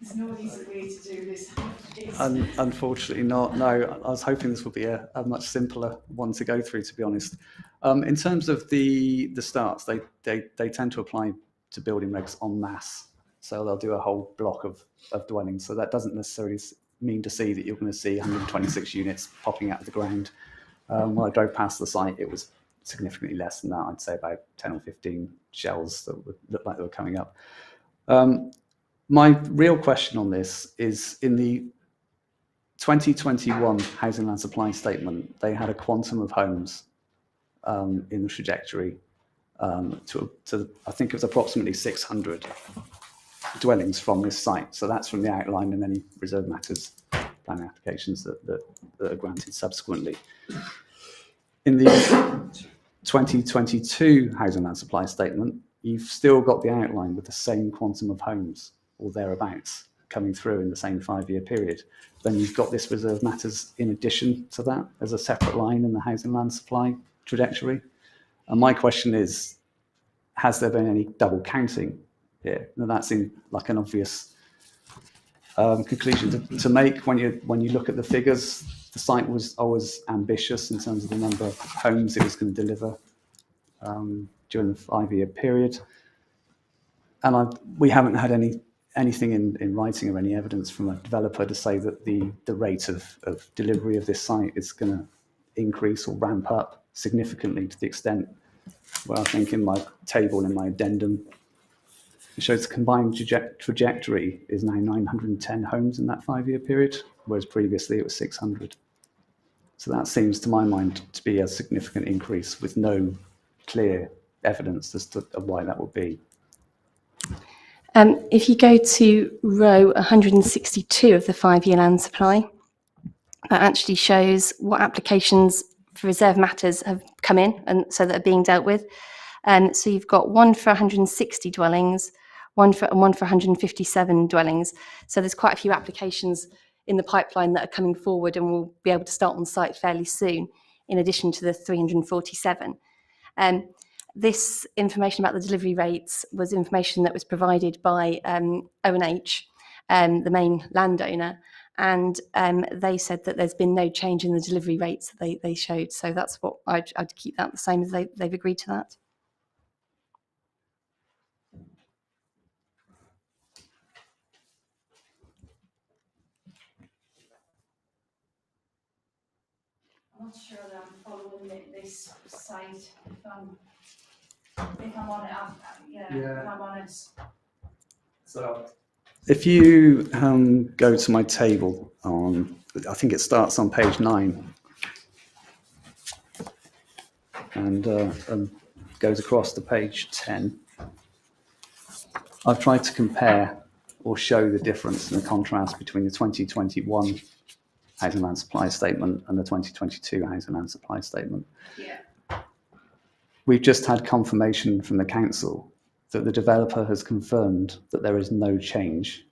There's no easy way to do this. Unfortunately not, no. I was hoping this would be a much simpler one to go through, to be honest. In terms of the starts, they tend to apply to building regs en masse. So they'll do a whole block of dwellings. So that doesn't necessarily mean to see that you're going to see 126 units popping out of the ground. When I drove past the site, it was significantly less than that. I'd say about 10 or 15 shells that would look like they were coming up. My real question on this is, in the 2021 Housing Land Supply Statement, they had a quantum of homes in the trajectory to I think it was approximately 600 dwellings from this site. So that's from the outline and any Reserve Matters planning applications that are granted subsequently. In the 2022 Housing Land Supply Statement, you've still got the outline with the same quantum of homes or thereabouts coming through in the same 5-year period. Then you've got this Reserve Matters in addition to that as a separate line in the Housing Land Supply trajectory. And my question is, has there been any double counting here? Now that seemed like an obvious conclusion to make when you look at the figures. The site was always ambitious in terms of the number of homes it was going to deliver during the 5-year period. And we haven't had anything in writing or any evidence from a developer to say that the rate of delivery of this site is going to increase or ramp up significantly to the extent where I think in my table, in my addendum, it shows the combined trajectory is now 910 homes in that 5-year period, whereas previously it was 600. So that seems, to my mind, to be a significant increase with no clear evidence as to why that would be. If you go to row 162 of the 5-year land supply, that actually shows what applications for reserve matters have come in and so that are being dealt with. So you've got one for 160 dwellings, one for 157 dwellings. So there's quite a few applications in the pipeline that are coming forward and will be able to start on site fairly soon, in addition to the 347. This information about the delivery rates was information that was provided by O&H, the main landowner, and they said that there's been no change in the delivery rates that they showed. So that's what I'd keep that the same as they've agreed to that. I'm not sure that I'm following this site. If I'm on it, if I'm on it. So if you go to my table on, I think it starts on page 9 and goes across to page 10. I've tried to compare or show the difference and the contrast between the 2021 Housing Land Supply Statement and the 2022 Housing Land Supply Statement. Yeah. We've just had confirmation from the council that the developer has confirmed that there is no change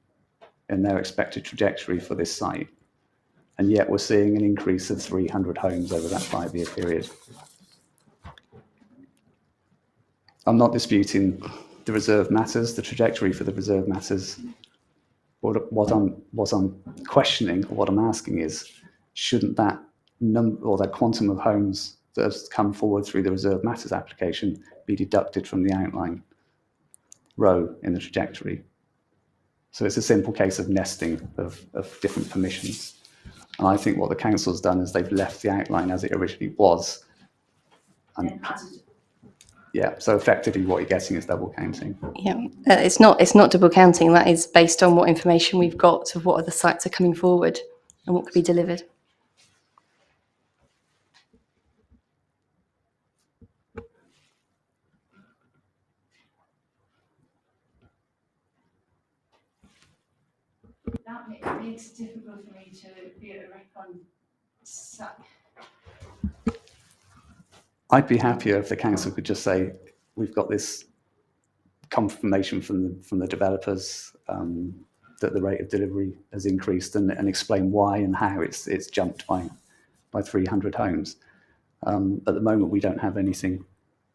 in their expected trajectory for this site. And yet we're seeing an increase of 300 homes over that 5-year period. I'm not disputing the reserve matters, the trajectory for the reserve matters. What I'm questioning, or what I'm asking is, shouldn't that number or that quantum of homes that has come forward through the reserve matters application be deducted from the outline row in the trajectory? So it's a simple case of nesting of different permissions. And I think what the council's done is they've left the outline as it originally was. And yeah, so effectively what you're getting is double counting. Yeah, it's not double counting. That is based on what information we've got of what other sites are coming forward and what could be delivered. That makes it difficult for me to be able to reconcile. I'd be happier if the council could just say, we've got this confirmation from the developers that the rate of delivery has increased and explain why and how it's jumped by 300 homes. At the moment, we don't have anything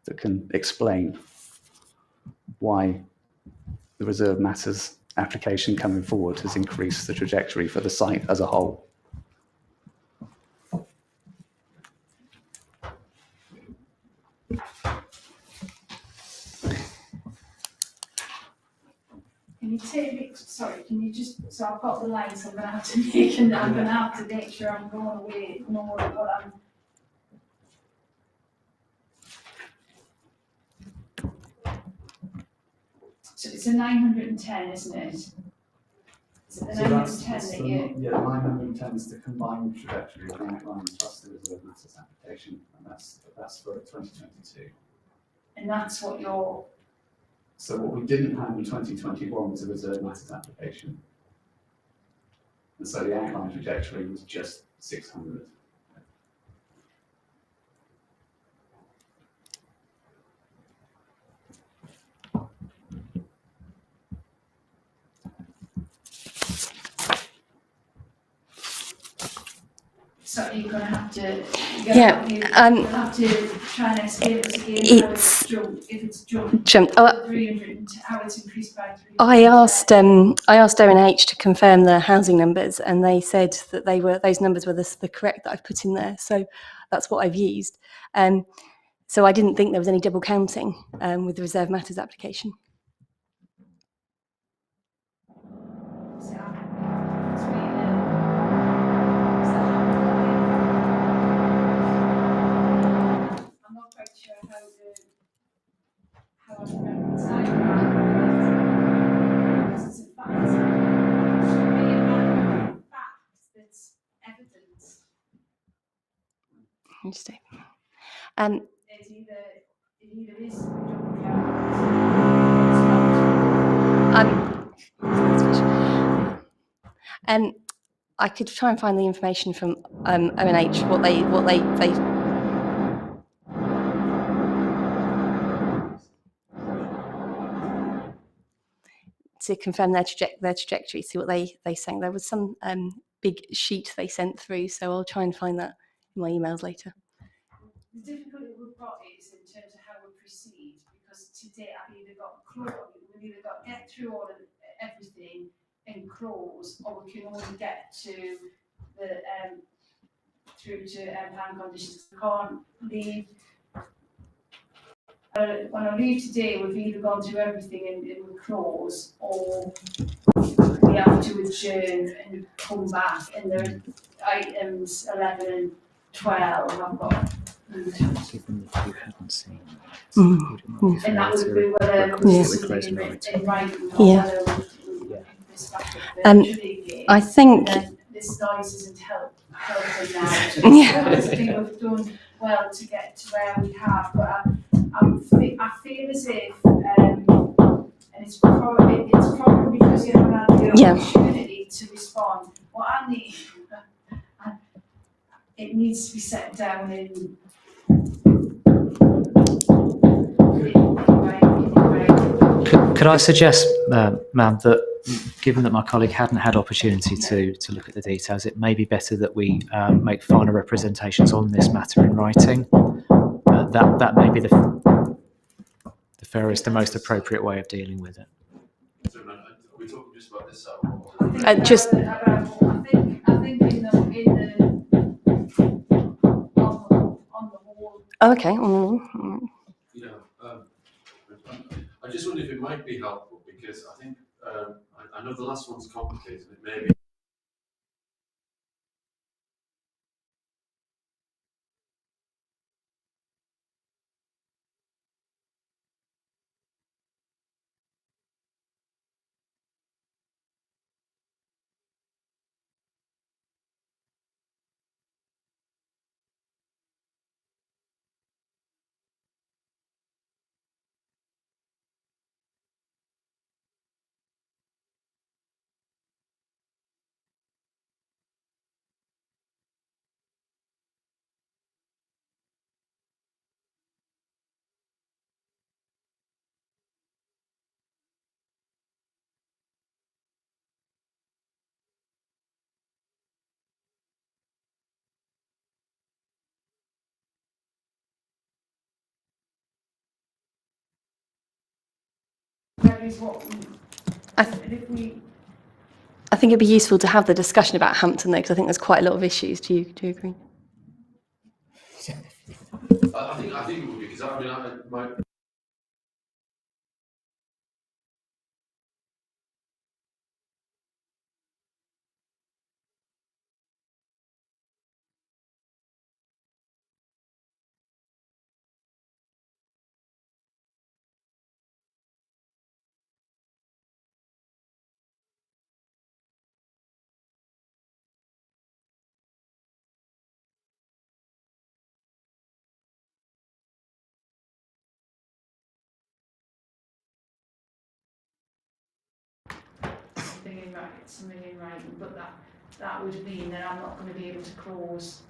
that can explain why the reserve matters application coming forward has increased the trajectory for the site as a whole. Can you take me, sorry, can you just, so I've got the lines I'm going to have to make, and I'm going to have to make sure I'm going away, knowing what I'm. So it's a 910, isn't it? Is it the 910 that you? Yeah, 910 is the combined trajectory of the outline plus the reserve matters application, and that's for 2022. And that's what you're. So what we didn't have in 2021 was a reserve matters application. And so the outline trajectory was just 600. So you're going to have to. Yeah, you'll have to try and explain it again. If it's jumped. Oh, 300, how it's increased by 300. I asked O&H to confirm the housing numbers, and they said that those numbers were the correct that I've put in there. So that's what I've used. So I didn't think there was any double counting with the reserve matters application. Interesting. Um, It either is I could try and find the information from ONH, what they to confirm their trajectory, see what they saying. There was some big sheet they sent through, so I'll try and find that in my emails later. The difficulty we've got is in terms of how we proceed, because today we've either got to get through all of everything and close, or we can only get to the through to plan conditions. We can't leave. When I leave today, we've either gone through everything and we close, or we have to adjourn and come back. And there are items 11 and 12 I've got. Given that you haven't seen it, Mm. would it not be And that fair would to be whether request we that we close and something write? in writing, or Yeah. whether we Yeah. pick this back up I virtually. think And then this noise isn't helping now. Yeah. Obviously, we've done well to get to where we have, but I feel as if, and it's probably because you haven't had the Yeah. opportunity to respond. What I need, it needs to be set down in Could I suggest, ma'am, that given that my colleague hadn't had opportunity to look at the details, it may be better that we make final representations on this matter in writing. That may be the fairest, the most appropriate way of dealing with it. So, are we talking just about this side? just I think in the on the whole. oh, okay. Mm. Yeah, I just wonder if it might be helpful, because I think I know the last one's complicated. It may be. That is what I if we. I think it'd be useful to have the discussion about Hampton though, because I think there's quite a lot of issues. Do you agree? I think it would be, because I mean, my. Something in writing, but that would mean that I'm not going to be able to close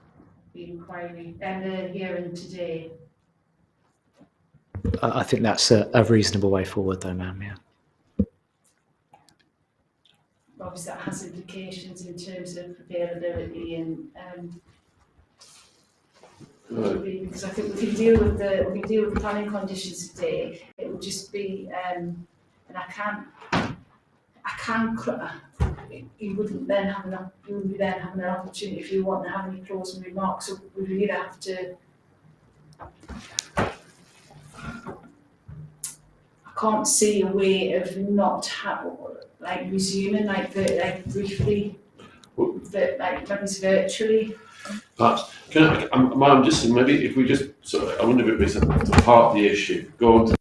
the inquiry and the hearing today. I think that's a reasonable way forward, though, ma'am. Yeah. Obviously, that has implications in terms of availability and because I think we can deal with the planning conditions today. It would just be and I can't. You wouldn't then have you wouldn't be then having an opportunity if you want to have any closing remarks. So we would either have to. I can't see a way of not resuming briefly, but maybe virtually. Perhaps, I'm just, maybe if we just, I wonder if it's to part the issue, go on to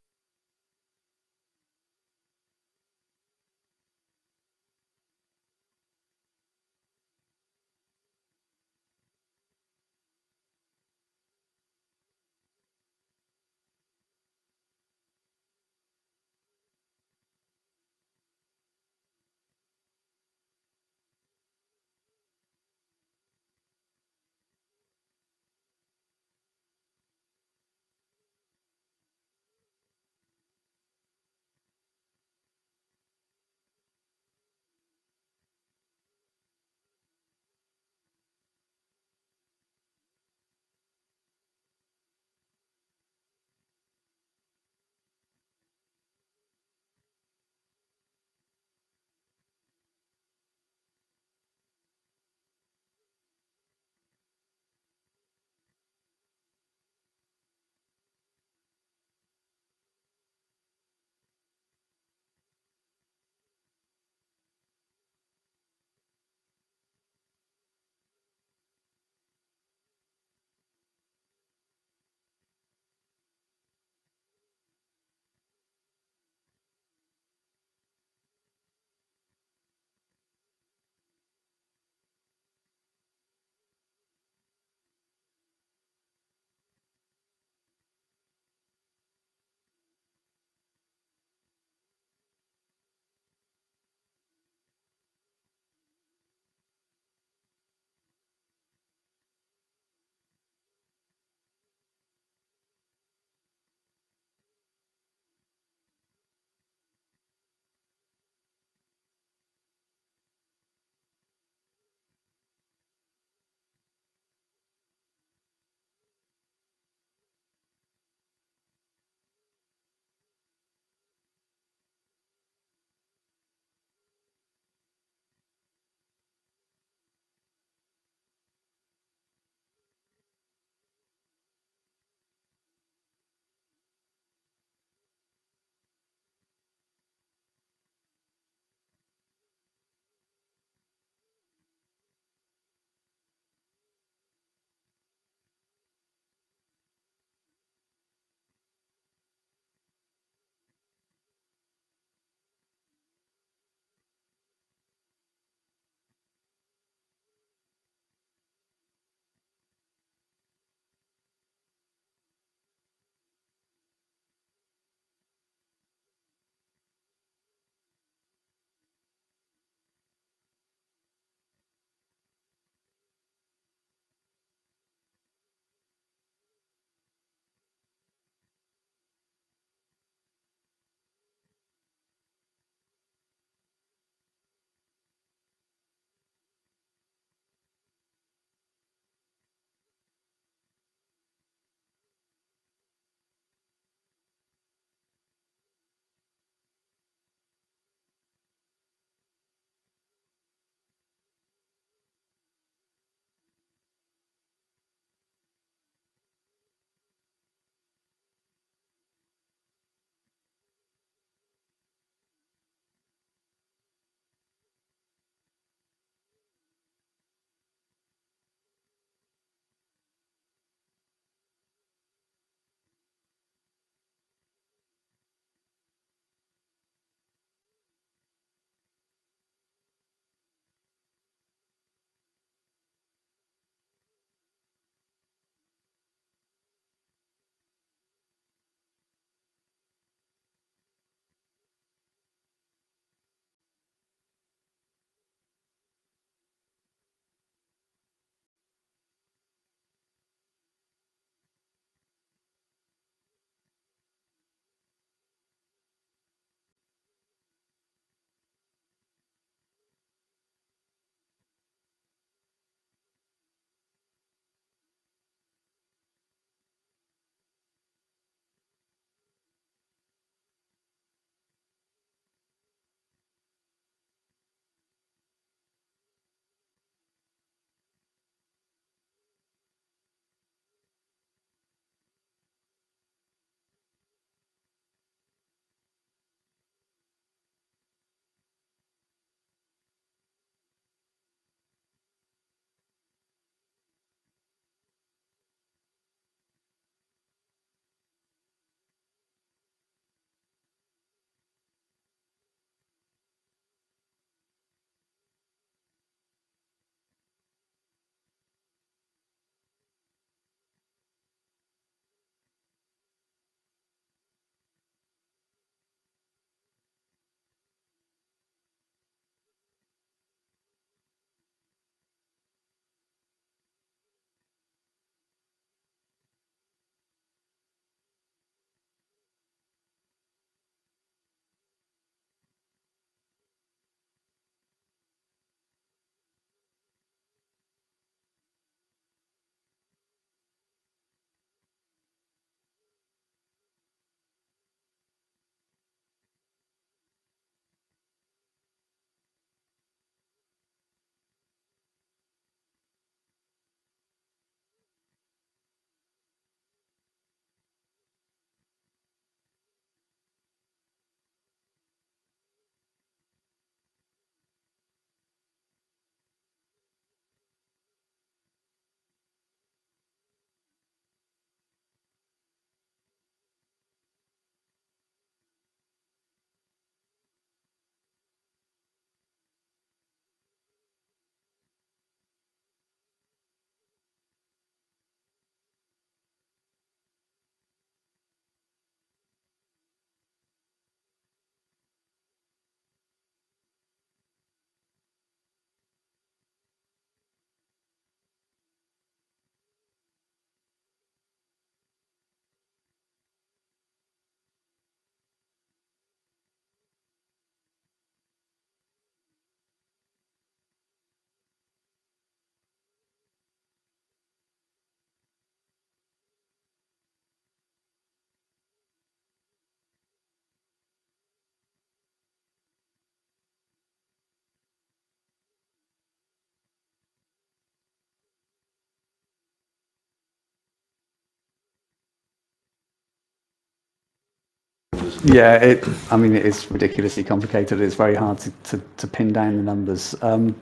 numbers? Yeah, I mean, it is ridiculously complicated. It's very hard to pin down the numbers.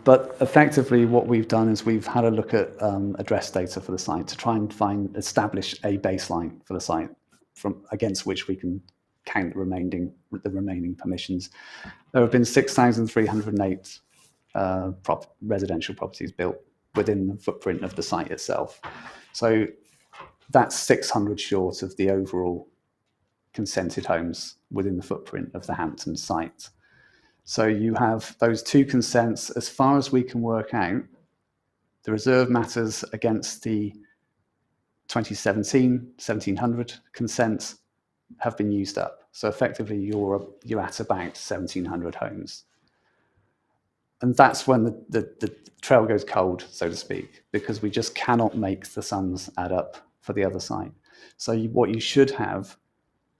But effectively, what we've done is we've had a look at address data for the site to try and establish a baseline for the site against which we can count the remaining permissions. There have been 6,308 residential properties built within the footprint of the site itself. So that's 600 short of the overall consented homes within the footprint of the Hampton site. So you have those two consents. As far as we can work out, the reserve matters against the 2017, 1700 consents have been used up. So effectively you're at about 1700 homes. And that's when the trail goes cold, so to speak, because we just cannot make the sums add up for the other side. So what you should have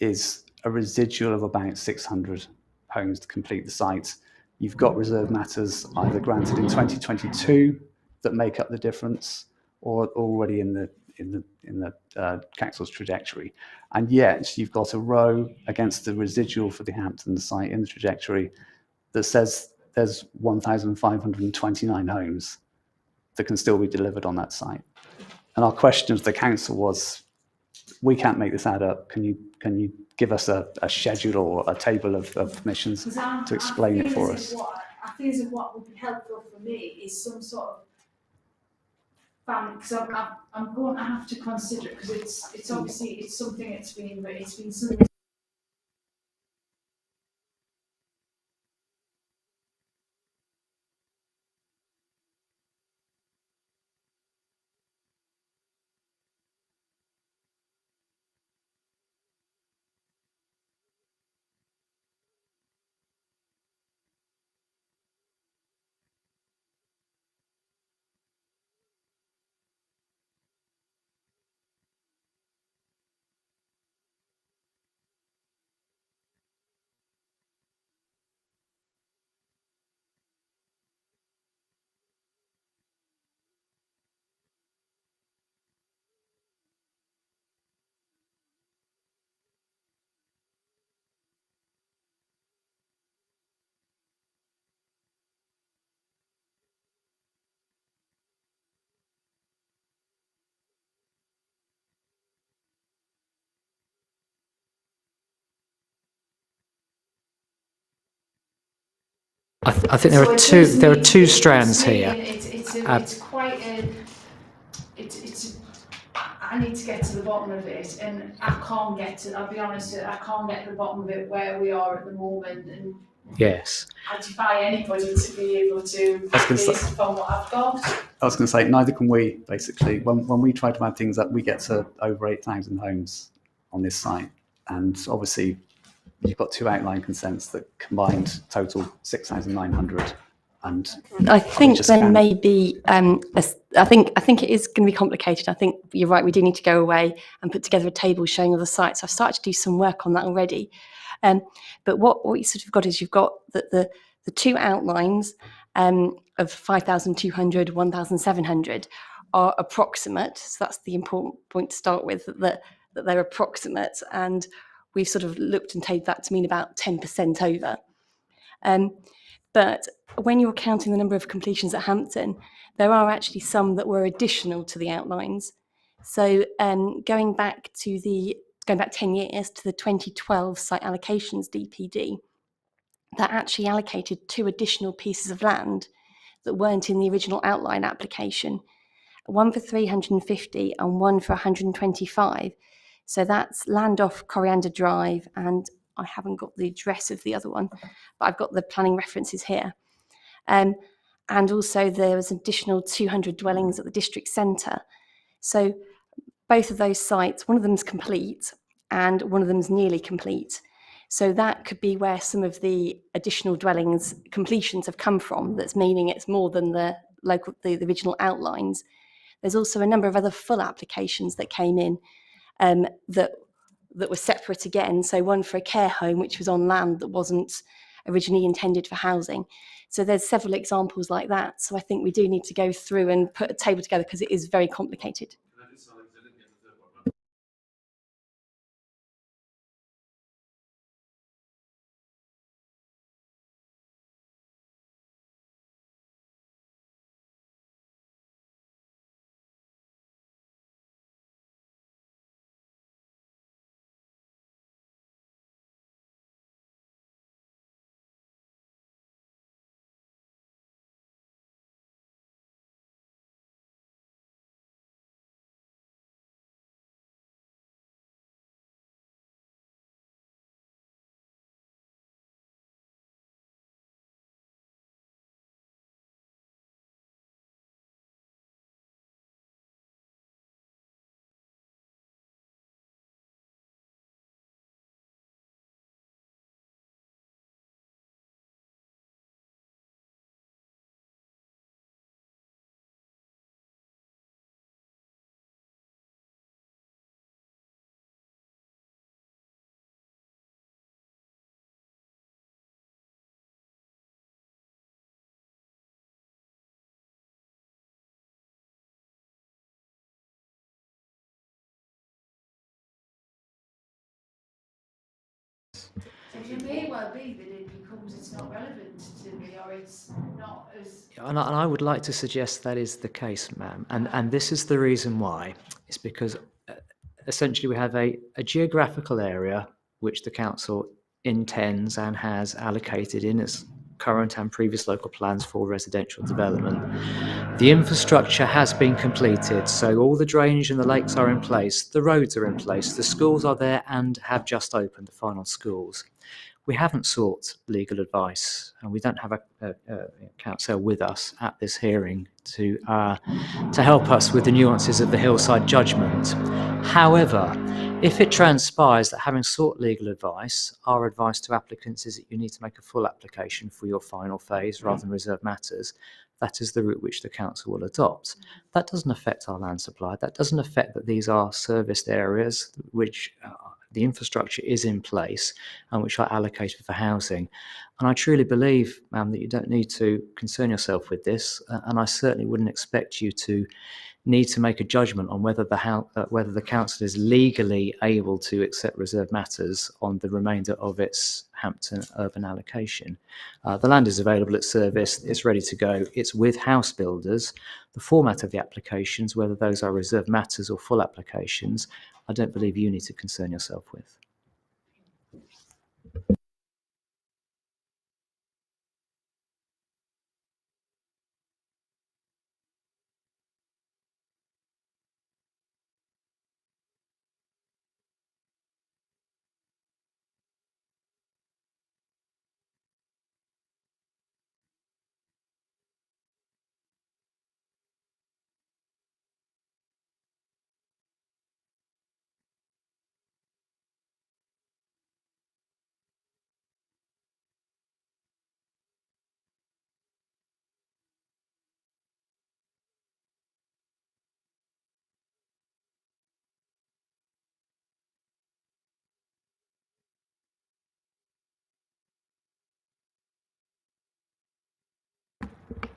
is a residual of about 600 homes to complete the site. You've got reserve matters either granted in 2022 that make up the difference, or already in the council's trajectory. And yet you've got a row against the residual for the Hampton site in the trajectory that says there's 1,529 homes that can still be delivered on that site. And our question to the council was, we can't make this add up. Can you give us a schedule or a table of permissions to explain it for us? I think what would be helpful for me is some sort of family, because I'm going to have to consider it, because it's obviously it's something it's been something. I think there are two strands here. It's quite a. I need to get to the bottom of it, and I can't get to. I'll be honest, I can't get to the bottom of it where we are at the moment, and Yes. I defy anybody to be able to based upon what I've got. I was going to say, neither can we, basically. When we try to add things up, we get to over 8,000 homes on this site. And obviously, you've got two outline consents that combined total 6,900. And I think there may be, I think it is going to be complicated. I think you're right, we do need to go away and put together a table showing all the sites. I've started to do some work on that already. But what you sort of got is you've got the two outlines of 5,200, 1,700 are approximate. So that's the important point to start with, that they're approximate. And we've sort of looked and taken that to mean about 10% over. But when you're counting the number of completions at Hampton, there are actually some that were additional to the outlines. So going back 10 years to the 2012 site allocations DPD, that actually allocated two additional pieces of land that weren't in the original outline application, one for 350 and one for 125. So that's land off Coriander Drive, and I haven't got the address of the other one, but I've got the planning references here. And also there was an additional 200 dwellings at the district centre. So both of those sites, one of them's complete and one of them's nearly complete. So that could be where some of the additional dwellings completions have come from. That's meaning it's more than the original outlines. There's also a number of other full applications that came in that were separate again. So one for a care home, which was on land that wasn't originally intended for housing. So there's several examples like that. So I think we do need to go through and put a table together because it is very complicated. It may well be that it becomes it's not relevant to me, or it's not as. And I would like to suggest that is the case, ma'am. And this is the reason why. It's because essentially we have a geographical area which the council intends and has allocated in its current and previous local plans for residential development. The infrastructure has been completed, so all the drainage and the lakes are in place, the roads are in place, the schools are there and have just opened, the final schools. We haven't sought legal advice, and we don't have a counsel with us at this hearing to help us with the nuances of the hillside judgment. However, if it transpires that having sought legal advice, our advice to applicants is that you need to make a full application for your final phase rather than reserve matters, that is the route which the council will adopt. That doesn't affect our land supply. That doesn't affect that these are serviced areas which the infrastructure is in place and which are allocated for housing. And I truly believe, ma'am, that you don't need to concern yourself with this. And I certainly wouldn't expect you to need to make a judgment on whether the council is legally able to accept reserved matters on the remainder of its Hampton urban allocation. The land is available, it's serviced, it's ready to go, it's with house builders. The format of the applications, whether those are reserved matters or full applications, I don't believe you need to concern yourself with.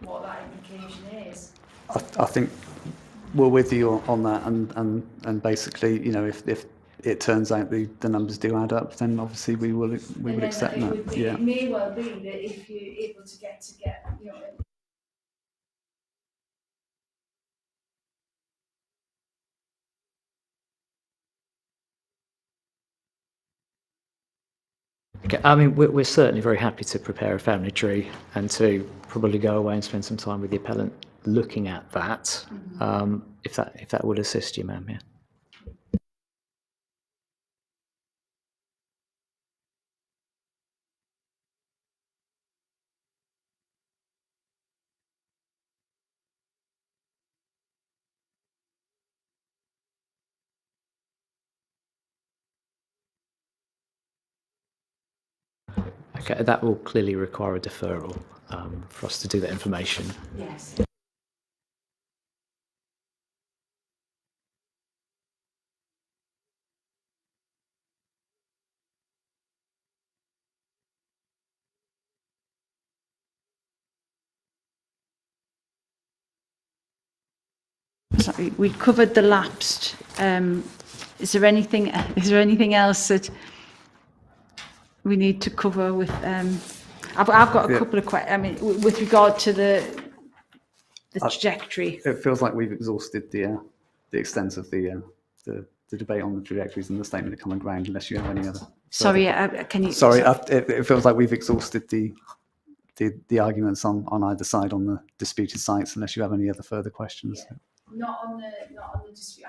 What that implication is. I think we're with you on that, and basically, you know, if it turns out the numbers do add up, then obviously we would accept that. Yeah. It may well be that if you're able to get you know. Okay, I mean, we're certainly very happy to prepare a family tree and to probably go away and spend some time with the appellant looking at that, if that would assist you, ma'am. Yeah. Okay, that will clearly require a deferral for us to do that information. Yes. Sorry, we covered the lapsed. Is there anything else that we need to cover with? I've got a couple of questions. I mean, with regard to the trajectory. It feels like we've exhausted the extent of the debate on the trajectories and the statement of common ground, unless you have any other. Sorry, can you? Sorry, it feels like we've exhausted the arguments on either side on the disputed sites, unless you have any other further questions. Yeah. Not on the dispute.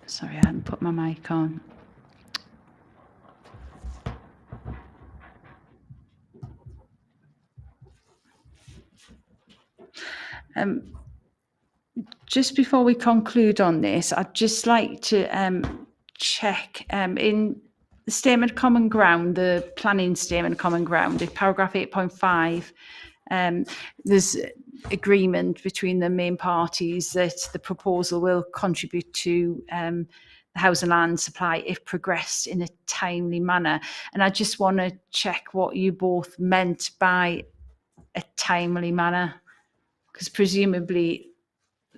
Sorry, I hadn't put my mic on. Just before we conclude on this, I'd just like to check in the Statement of Common Ground, the planning Statement of Common Ground, in paragraph 8.5, there's agreement between the main parties that the proposal will contribute to the house and land supply if progressed in a timely manner. And I just want to check what you both meant by a timely manner, because presumably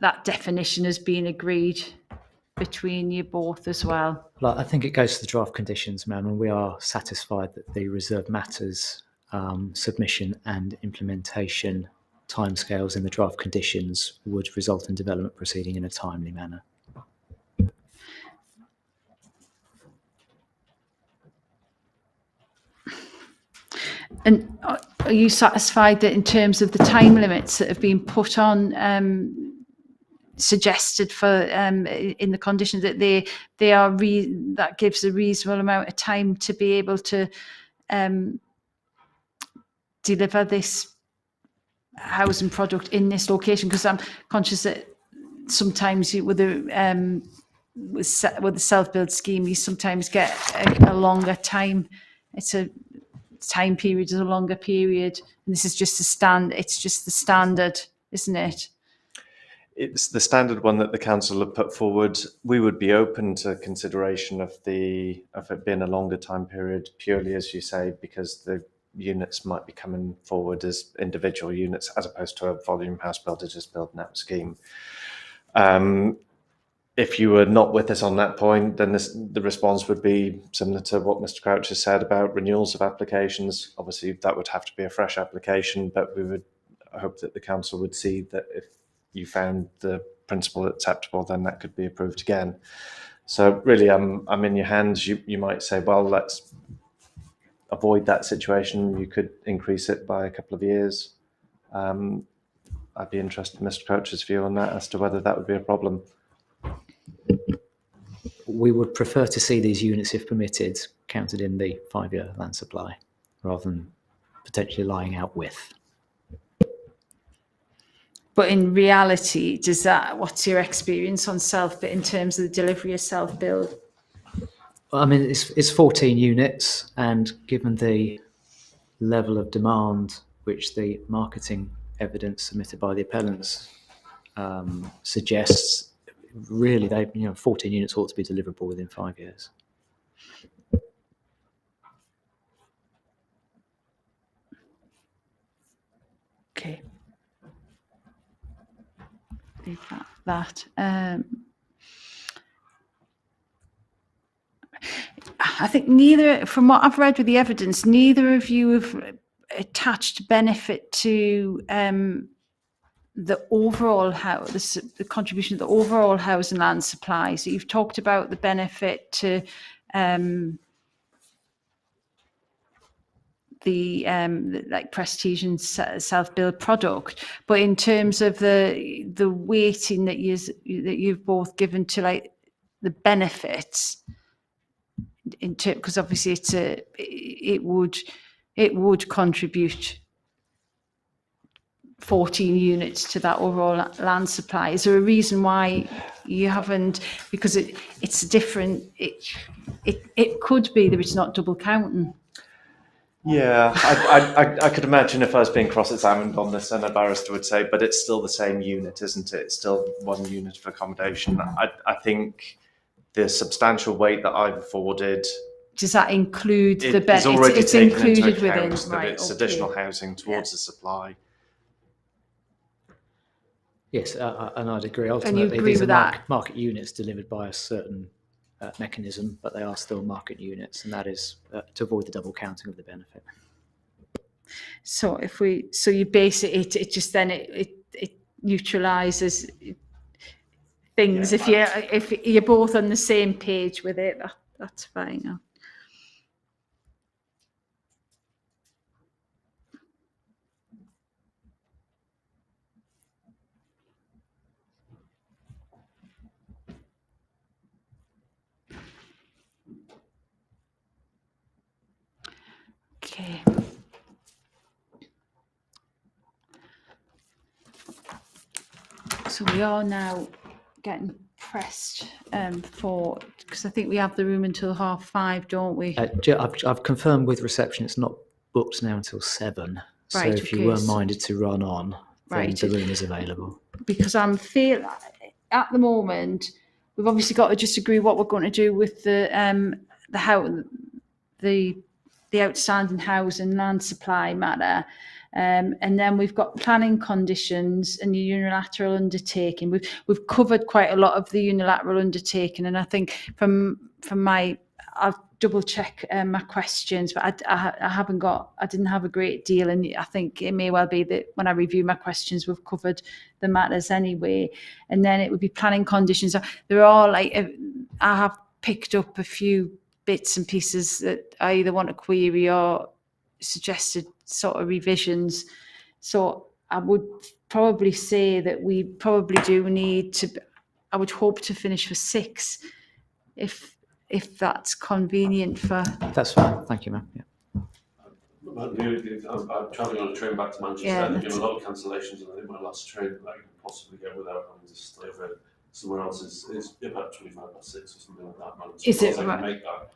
that definition has been agreed between you both as well. Well, I think it goes to the draft conditions, ma'am, and we are satisfied that the reserved matters submission and implementation timescales in the draft conditions would result in development proceeding in a timely manner. And are you satisfied that in terms of the time limits that have been put on, suggested for in the conditions, that they are that gives a reasonable amount of time to be able to deliver this housing product in this location? Because I'm conscious that sometimes with the self-build scheme, you sometimes get a longer time. It's a time period is a longer period, and this is just it's just the standard, isn't it? It's the standard one that the council have put forward. We would be open to consideration of it being a longer time period, purely, as you say, because the units might be coming forward as individual units as opposed to a volume house builder just building out a scheme. If you were not with us on that point, then the response would be similar to what Mr. Crouch has said about renewals of applications. Obviously, that would have to be a fresh application, but we would hope that the council would see that if you found the principle acceptable, then that could be approved again. So really, I'm in your hands. You might say, well, let's avoid that situation. You could increase it by a couple of years. I'd be interested in Mr. Crouch's view on that as to whether that would be a problem. We would prefer to see these units, if permitted, counted in the 5-year land supply, rather than potentially lying out with. But in reality, what's your experience on self-build in terms of the delivery of self-build? I mean, it's 14 units, and given the level of demand which the marketing evidence submitted by the appellants suggests, really, 14 units ought to be deliverable within 5 years. Okay. Leave that. I think from what I've read with the evidence, neither of you have attached benefit to the overall the contribution of the overall house and land supply. So you've talked about the benefit to the like prestige and self-build product, but in terms of the weighting that you've both given to like the benefits, because obviously it would contribute 14 units to that overall land supply. Is there a reason why you haven't? Because it's different. It could be that it's not double counting. Yeah, I could imagine if I was being cross-examined on this, then a barrister would say, but it's still the same unit, isn't it? It's still one unit of accommodation. I think the substantial weight that I've afforded. Does that include the benefit? It's already taken included into account within, that it's additional housing towards the supply. Yes, and I'd agree. Ultimately, and you agree these with are that? market units delivered by a certain mechanism, but they are still market units, and that is to avoid the double counting of the benefit. So you base it just then it neutralises things. Yeah, if you're both on the same page with it, that's fine. So we are now getting pressed because I think we have the room until 5:30, don't we? I've confirmed with reception it's not booked now until 7. So Right, if you okay, were so- minded to run on, then Right. the room is available. Because at the moment we've obviously got to just agree what we're going to do with the outstanding house and land supply matter. And then we've got planning conditions and the unilateral undertaking. We've covered quite a lot of the unilateral undertaking, and I think from my, I'll double check my questions, but I didn't have a great deal, and I think it may well be that when I review my questions, we've covered the matters anyway. And then it would be planning conditions. There are I have picked up a few bits and pieces that I either want to query or suggested sort of revisions. So I would probably say that we probably do need to, I would hope to finish for 6 if that's convenient for. That's fine. Thank you, ma'am. Yeah. I'm travelling on a train back to Manchester. Yeah, There's been a lot of cancellations, and I think my last train that I can possibly get without having to stay over somewhere else is about 6:25 or something like that. Man. So Is it I can right? make that.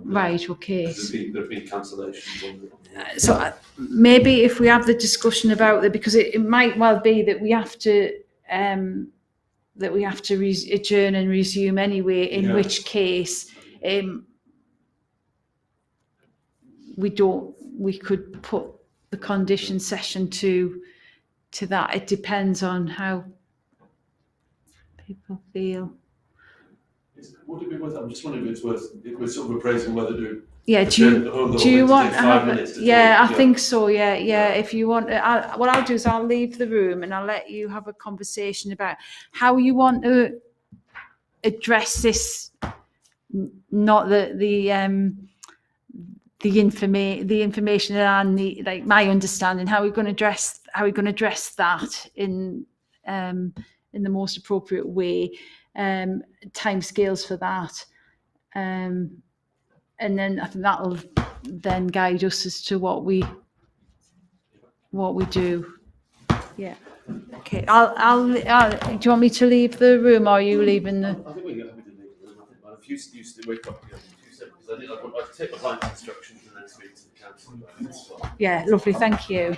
Right, okay. There've been cancellations on the So maybe if we have the discussion about it, because it might well be that we have to adjourn and resume anyway. In which case, we could put the condition session to that. It depends on how people feel. Would it be worth? I'm just wondering if it's worth. If we're sort of appraising whether to. Yeah, do you want to have it? Yeah, I think so. Yeah. If you want, what I'll do is I'll leave the room and I'll let you have a conversation about how you want to address this. Not the information that I need, like my understanding. How we're going to address that in the most appropriate way. Timescales for that. And then I think that'll then guide us as to what we do. Yeah. Okay. I'll do you want me to leave the room, or are you leaving the? I think we can leave the room. I think if you used to wake up again in 2 seconds, I'd take my client's instructions and then speak to the council. Yeah. Lovely. Thank you.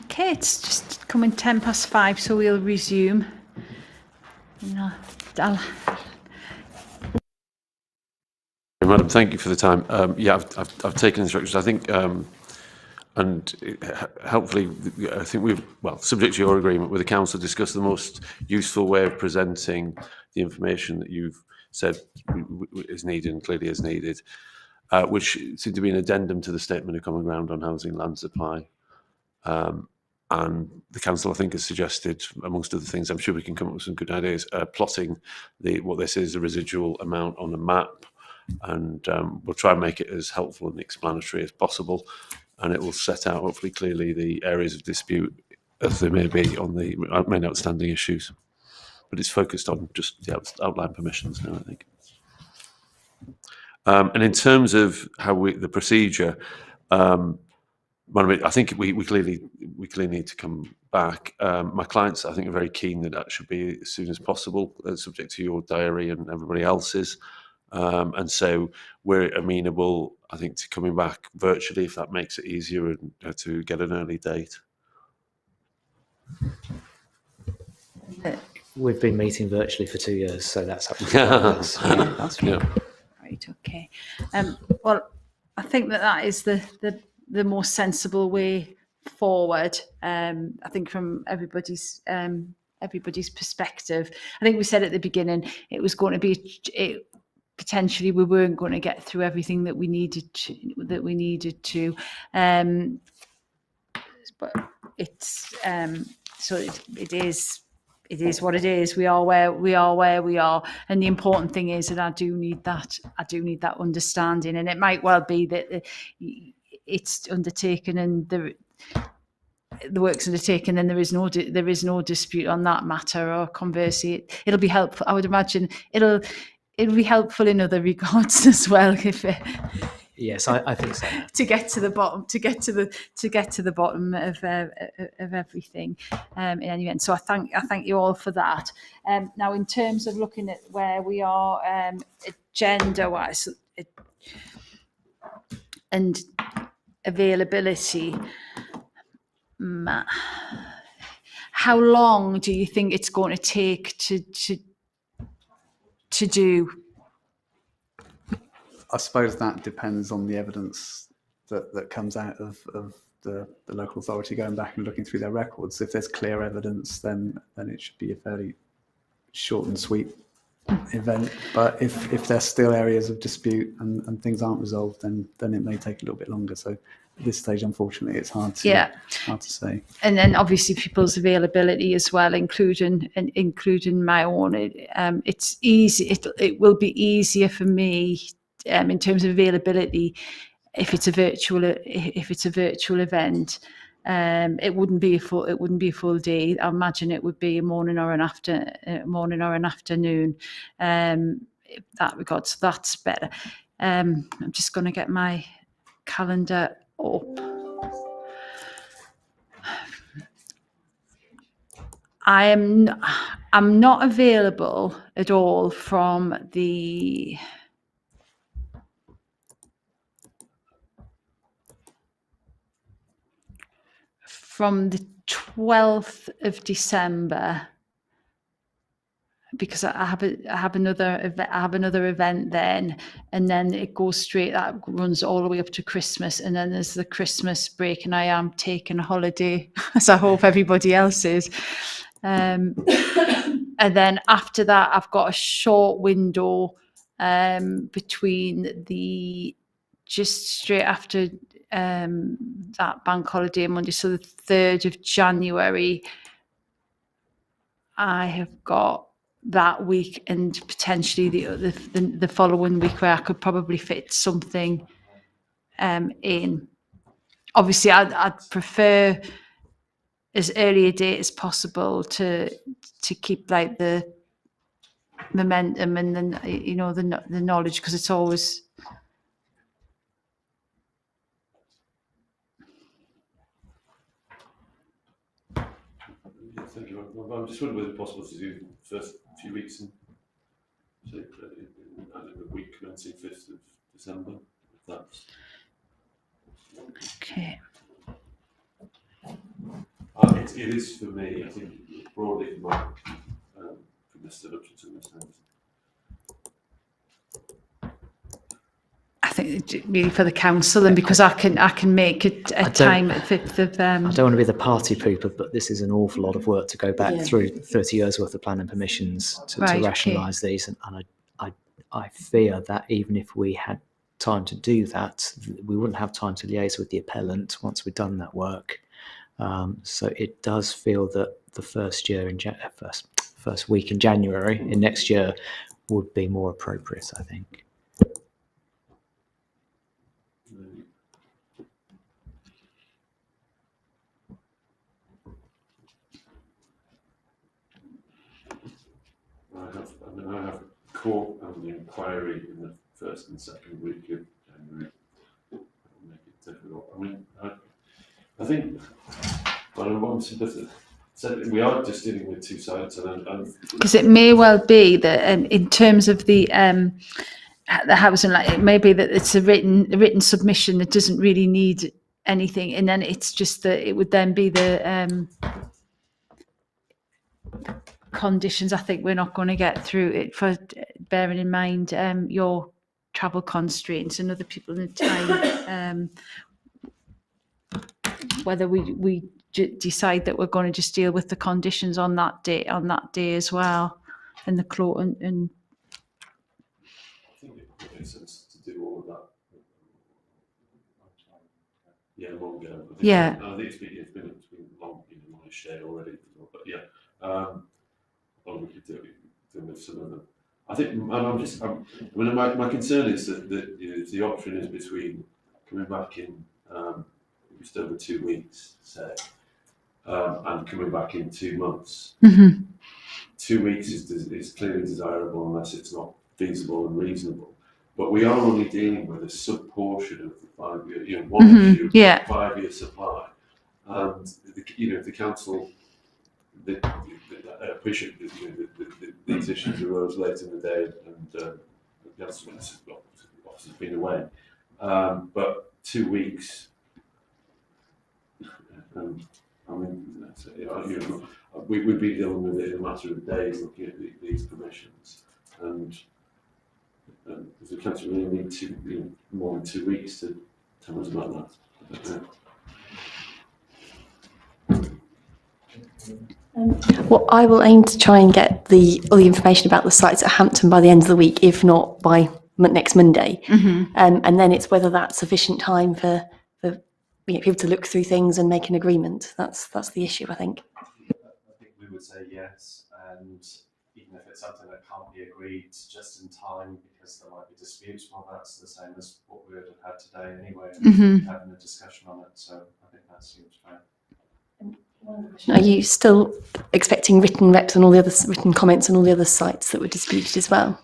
Okay, it's just coming 5:10, so we'll resume. Madam, thank you for the time. Yeah, I've taken instructions. I think, and helpfully, I think subject to your agreement with the council, discuss the most useful way of presenting the information that you've said is needed and clearly is needed, which seemed to be an addendum to the statement of common ground on housing land supply. And the council, I think, has suggested, amongst other things, I'm sure we can come up with some good ideas, plotting what this is, a residual amount on a map, and we'll try and make it as helpful and explanatory as possible, and it will set out, hopefully clearly, the areas of dispute as there may be on the main outstanding issues. But it's focused on just the outline permissions now, I think. And in terms of the procedure, I think we clearly need to come back. My clients, I think, are very keen that should be as soon as possible, subject to your diary and everybody else's. And so we're amenable, I think, to coming back virtually if that makes it easier and to get an early date. We've been meeting virtually for 2 years, so that's That's Yeah. Right, okay. Well, I think that is the more sensible way forward. I think from everybody's perspective. I think we said at the beginning it was going to be potentially we weren't going to get through everything that we needed to. But it's so it is. It is what it is. We are where we are, and the important thing is that I do need that understanding, and it might well be that it's undertaken and the work's undertaken, and there is no dispute on that matter. Or conversely, it'll be helpful. I would imagine it'll be helpful in other regards as well. Yes, I think so. To get to the bottom of everything. In any event, so I thank you all for that. Now, in terms of looking at where we are agenda-wise and availability, how long do you think it's going to take to do? I suppose that depends on the evidence that comes out of the local authority going back and looking through their records. If there's clear evidence, then it should be a fairly short and sweet event. But if there's still areas of dispute and things aren't resolved, then it may take a little bit longer. So at this stage, unfortunately, it's hard to say. And then obviously people's availability as well, including my own. It's easy. It will be easier for me in terms of availability if it's a virtual event. It wouldn't be a full day. I imagine it would be a morning or an afternoon. In that regard, so that's better. I'm just going to get my calendar up. I'm not available at all from the 12th of December, because I have another event then, and then it goes straight. That runs all the way up to Christmas, and then there's the Christmas break, and I am taking a holiday, as I hope everybody else is. And then after that, I've got a short window between just straight after that bank holiday Monday, so the 3rd of January. I have got that week and potentially the following week where I could probably fit something in. Obviously, I'd prefer as early a date as possible to keep like the momentum and then the knowledge, because it's always. Thank you. I'm just wondering whether it's possible to do the first few weeks in, say, a week commencing 5th of December. If that's Okay. It is for me. I think broadly for Mr. Hutchinson. I think it's really for the council, and because I can make it a time at 5th of. I don't want to be the party pooper, but this is an awful lot of work to go back through 30 years worth of planning permissions to rationalise these, and I fear that even if we had time to do that, we wouldn't have time to liaise with the appellant once we've done that work. So it does feel that the first week in January in next year would be more appropriate, I think. I have court and the inquiry in the first and second week of January. That will make it difficult. I mean, I think, so we are just dealing with two sides, because it may well be that in terms of the housing, like it may be that it's a written submission that doesn't really need anything, and then it's just that it would then be the conditions. I think we're not going to get through it, for bearing in mind your travel constraints and other people in the time. Whether we decide that we're going to just deal with the conditions on that day as well, and the close and. I think it makes sense to do all of that. Yeah, long ago. Yeah. I think it's been long, my share already. But yeah, well, we could do with some of them. I think, and my concern is that the option is between coming back in just over 2 weeks, say, and coming back in 2 months. Mm-hmm. 2 weeks is clearly desirable unless it's not feasible and reasonable. But we are only dealing with a sub portion of the 5 year, one issue, 5 year supply, and the council. I appreciate that these issues arose late in the day, and the council has been away. But 2 weeks. I mean, we'd be dealing with it in a matter of days, looking at these permissions, and if the council really need more than 2 weeks to tell us about that. Well, I will aim to try and get all the information about the sites at Hampton by the end of the week, if not by next Monday. Mm-hmm. And then it's whether that's sufficient time for people to look through things and make an agreement. That's the issue, I think. I think we would say yes, and even if it's something that can't be agreed just in time because there might be disputes, well, that's the same as what we would have had today anyway, Mm-hmm. having a discussion on it. So I think that seems fair. Are you still expecting written reps and all the other written comments on all the other sites that were disputed as well?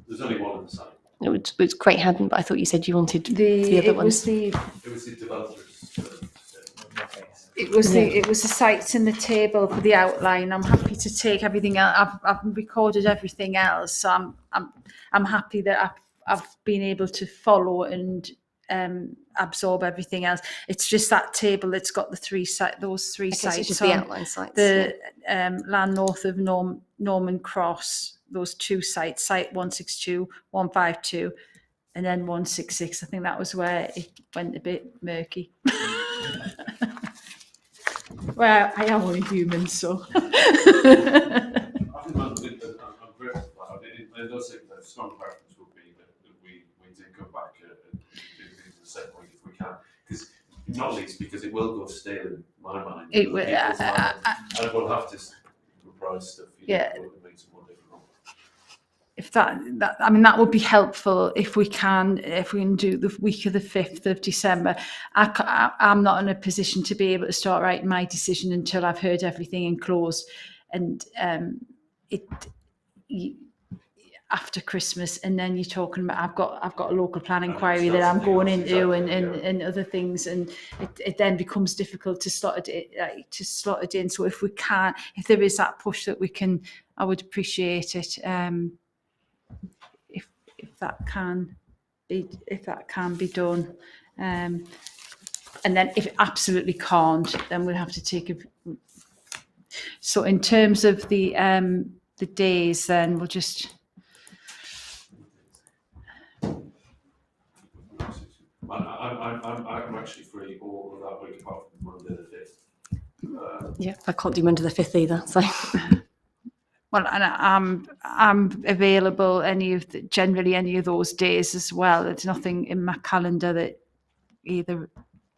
There's only one on the site. It was Great Haddon, but I thought you said you wanted the other ones. It was the developers. It was the sites in the table for the outline. I'm happy to take everything else. I've recorded everything else, so I'm happy that I've been able to follow and absorb everything else. It's just that table that's got those three sites. So it's just on the outline sites. The land north of Norman Cross. Those 2 sites, site 162, 152, and then 166. I think that was where it went a bit murky. Well, I am only human, so. I think I'm grateful for that. It does seem that a strong preference would be that we do come back and do things the second week if we can, because not least because it will go stale in my mind. It will. And we'll have to reprise stuff. Yeah. It makes it more difficult. If that would be helpful if we can do the week of the 5th of December. I'm not in a position to be able to start writing my decision until I've heard everything and closed, and after Christmas, and then you're talking about I've got a local plan inquiry that I'm going into and other things, and it then becomes difficult to slot it in. So if there is that push that we can, I would appreciate it. If that can be done. And then if it absolutely can't, then we'll have to take a. So in terms of the days, then we'll just. I'm actually free all of that week apart from Monday the 5th. Yeah, I can't do Monday the 5th either. So Well, and I'm available generally any of those days as well. There's nothing in my calendar that either.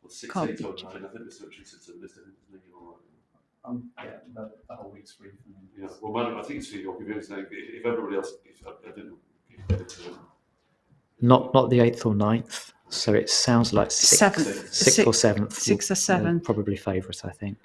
Well, 6, Can't 8 be. or 9. I think Mr. Richardson said this, isn't it? Yeah, the whole week's free for me. Yeah. Well, madam, I think it's for your convenience. If everybody else, I didn't get it to them. Not the 8th or 9th. So it sounds like 6th or 7th. 6th or 7th. Probably favourite, I think.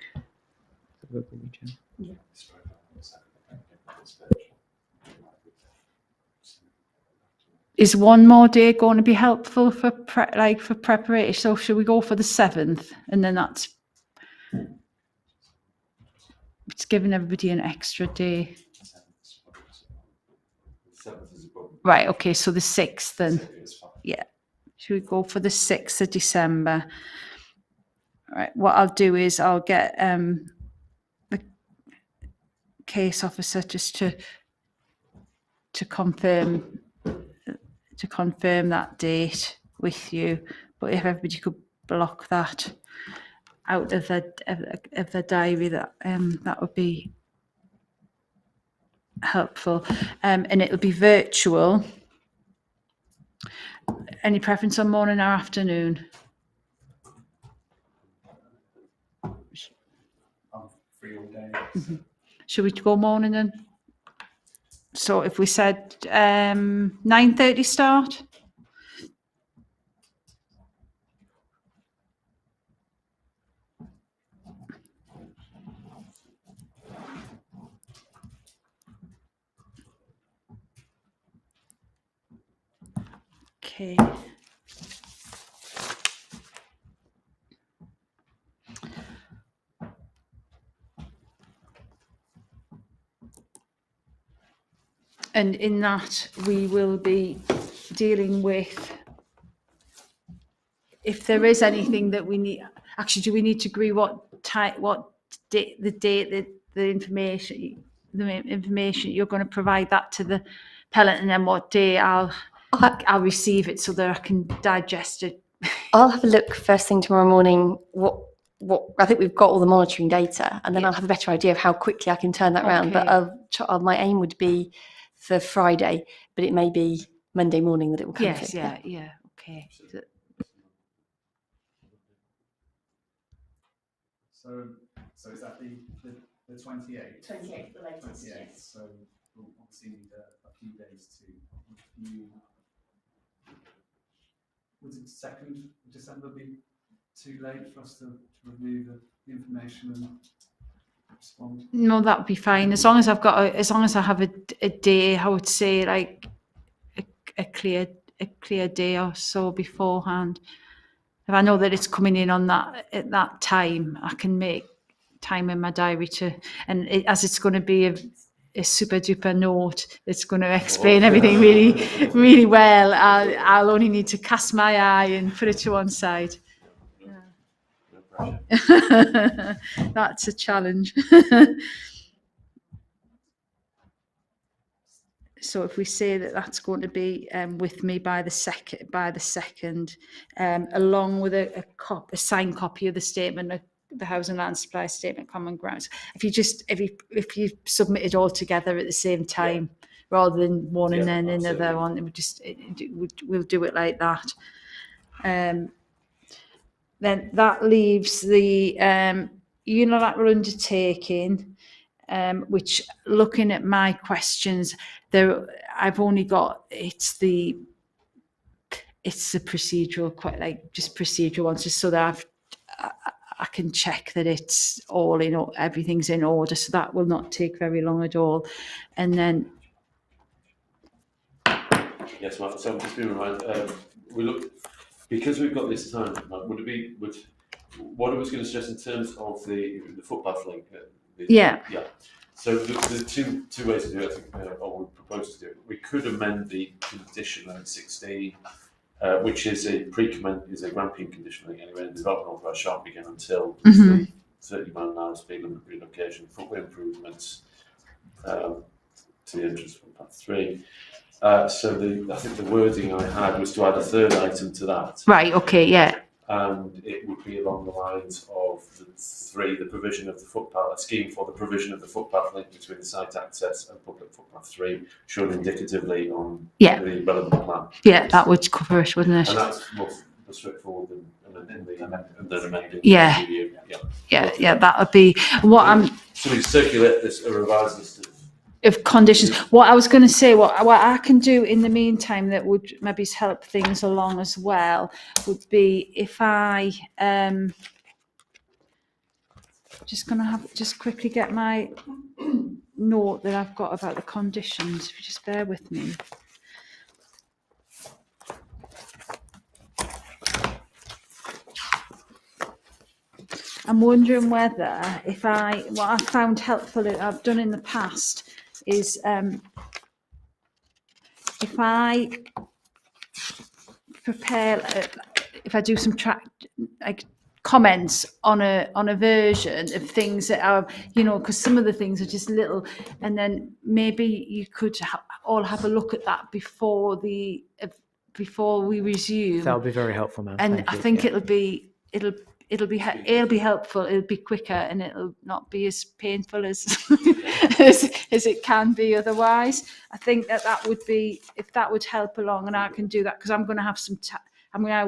Is one more day going to be helpful for preparation? So should we go for the 7th, and then it's giving everybody an extra day. 7th is a problem. Right. Okay. So the 6th then. Yeah. Should we go for the 6th of December? All right. What I'll do is I'll get the case officer just to confirm that date with you. But if everybody could block that out of the diary, that would be helpful. And it'll be virtual. Any preference on morning or afternoon? I'm free all day. Should we go morning then? So if we said 9:30 start? Okay. And in that, we will be dealing with, if there is anything that we need, actually, do we need to agree the date that the information you're going to provide that to the appellant, and then what day I'll receive it so that I can digest it. I'll have a look first thing tomorrow morning. What I think we've got all the monitoring data, and then I'll have a better idea of how quickly I can turn that around. But my aim would be for Friday, but it may be Monday morning that it will come Yes, through. yeah, okay. So is that the 28th? 28th, the latest, 28th. yes. So we'll obviously need a few days to review. Would the 2nd of December be too late for us to review the information and respond? No, that would be fine. As long as I have a day, I would say like a clear day or so beforehand. If I know that it's coming in at that time, I can make time in my diary as it's going to be a super duper note, it's going to explain everything really, really well. I'll only need to cast my eye and put it to one side. No pressure. That's a challenge. So if we say that that's going to be with me by the second, along with a signed copy of the statement, the Housing Land Supply Statement, Common Grounds. If you submit it all together at the same time, rather than one and then another one, we'll do it like that. Then that leaves the unilateral undertaking. Which, looking at my questions, I've only got it's the procedural, just procedural ones, just so that I can check that it's all everything's in order. So that will not take very long at all. And then yes, Mark. So I'm just being reminded. Because we've got this time. What I was going to suggest in terms of the footpath link. Yeah. So the two ways to do it, I think, or we propose to do it. We could amend the condition on 16 which is a granting condition, anyway, and development authorised shan't begin until Mhm. the 30 mile an hour speed limit relocation, footway improvements to the entrance from path 3. So I think the wording I had was to add a third item to that. Right, okay, yeah. And it would be along the lines of the provision of the footpath, a scheme for the provision of the footpath link between the site access and public footpath 3, shown indicatively on the relevant plan. Yeah, that would cover it, wouldn't it? And that's more straightforward than the amending. Yeah. Yeah, that would be what I'm. So we circulate this, a revised list of conditions. What I was going to say, what I can do in the meantime that would maybe help things along as well would be if I just quickly get my note that I've got about the conditions. If you just bear with me. I'm wondering whether what I've found helpful that I've done in the past is if I prepare, if I do some comments on a version of things that are, because some of the things are just little, and then maybe you could all have a look at that before we resume. That would be very helpful, ma'am. And I think it'll be helpful. It'll be quicker, and it'll not be as painful as as it can be otherwise. I think that would be, if that would help along, and I can do that because I'm going to have some time.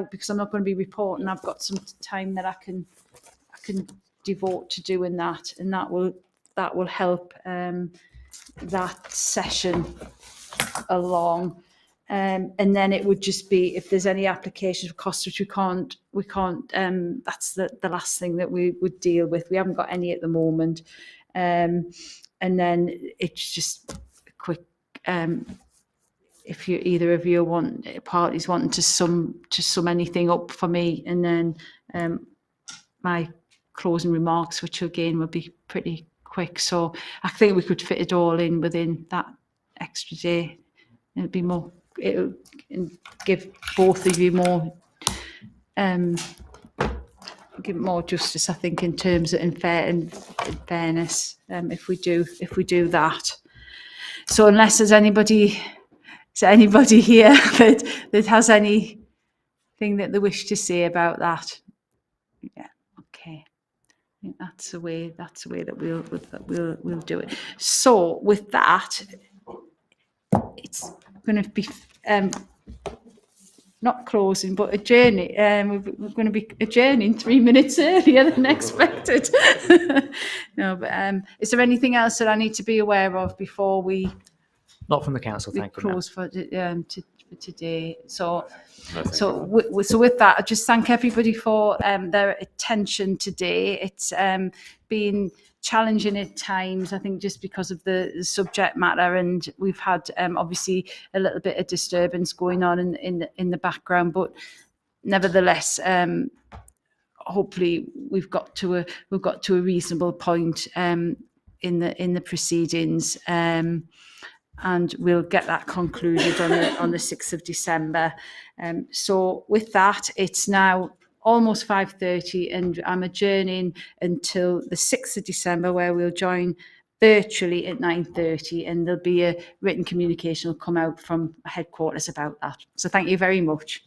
Because I'm not going to be reporting. I've got some time that I can devote to doing that, and that will help that session along. And then it would just be if there's any applications for costs which we can't. That's the last thing that we would deal with. We haven't got any at the moment, and then it's just a quick. If you either of you parties wanting to sum anything up for me, and then my closing remarks, which again will be pretty quick. So I think we could fit it all in within that extra day. It'll give both of you more justice, I think, in terms of in fairness. If we do that. So unless there's anybody. Is there anybody here that has anything that they wish to say about that? Yeah, okay. I think that's the way that we'll do it. So with that, it's going to be not closing but adjourning. We're going to be adjourning 3 minutes earlier than expected. No, but is there anything else that I need to be aware of before we? Not from the council, thank you. Close for today. So with that, I just thank everybody for their attention today. It's been challenging at times, I think, just because of the subject matter, and we've had obviously a little bit of disturbance going on in the background, but nevertheless, hopefully we've got to a reasonable point in the proceedings. And we'll get that concluded on the 6th of December. So with that, it's now almost 5:30, and I'm adjourning until the 6th of December, where we'll join virtually at 9:30, and there'll be a written communication will come out from headquarters about that. So thank you very much.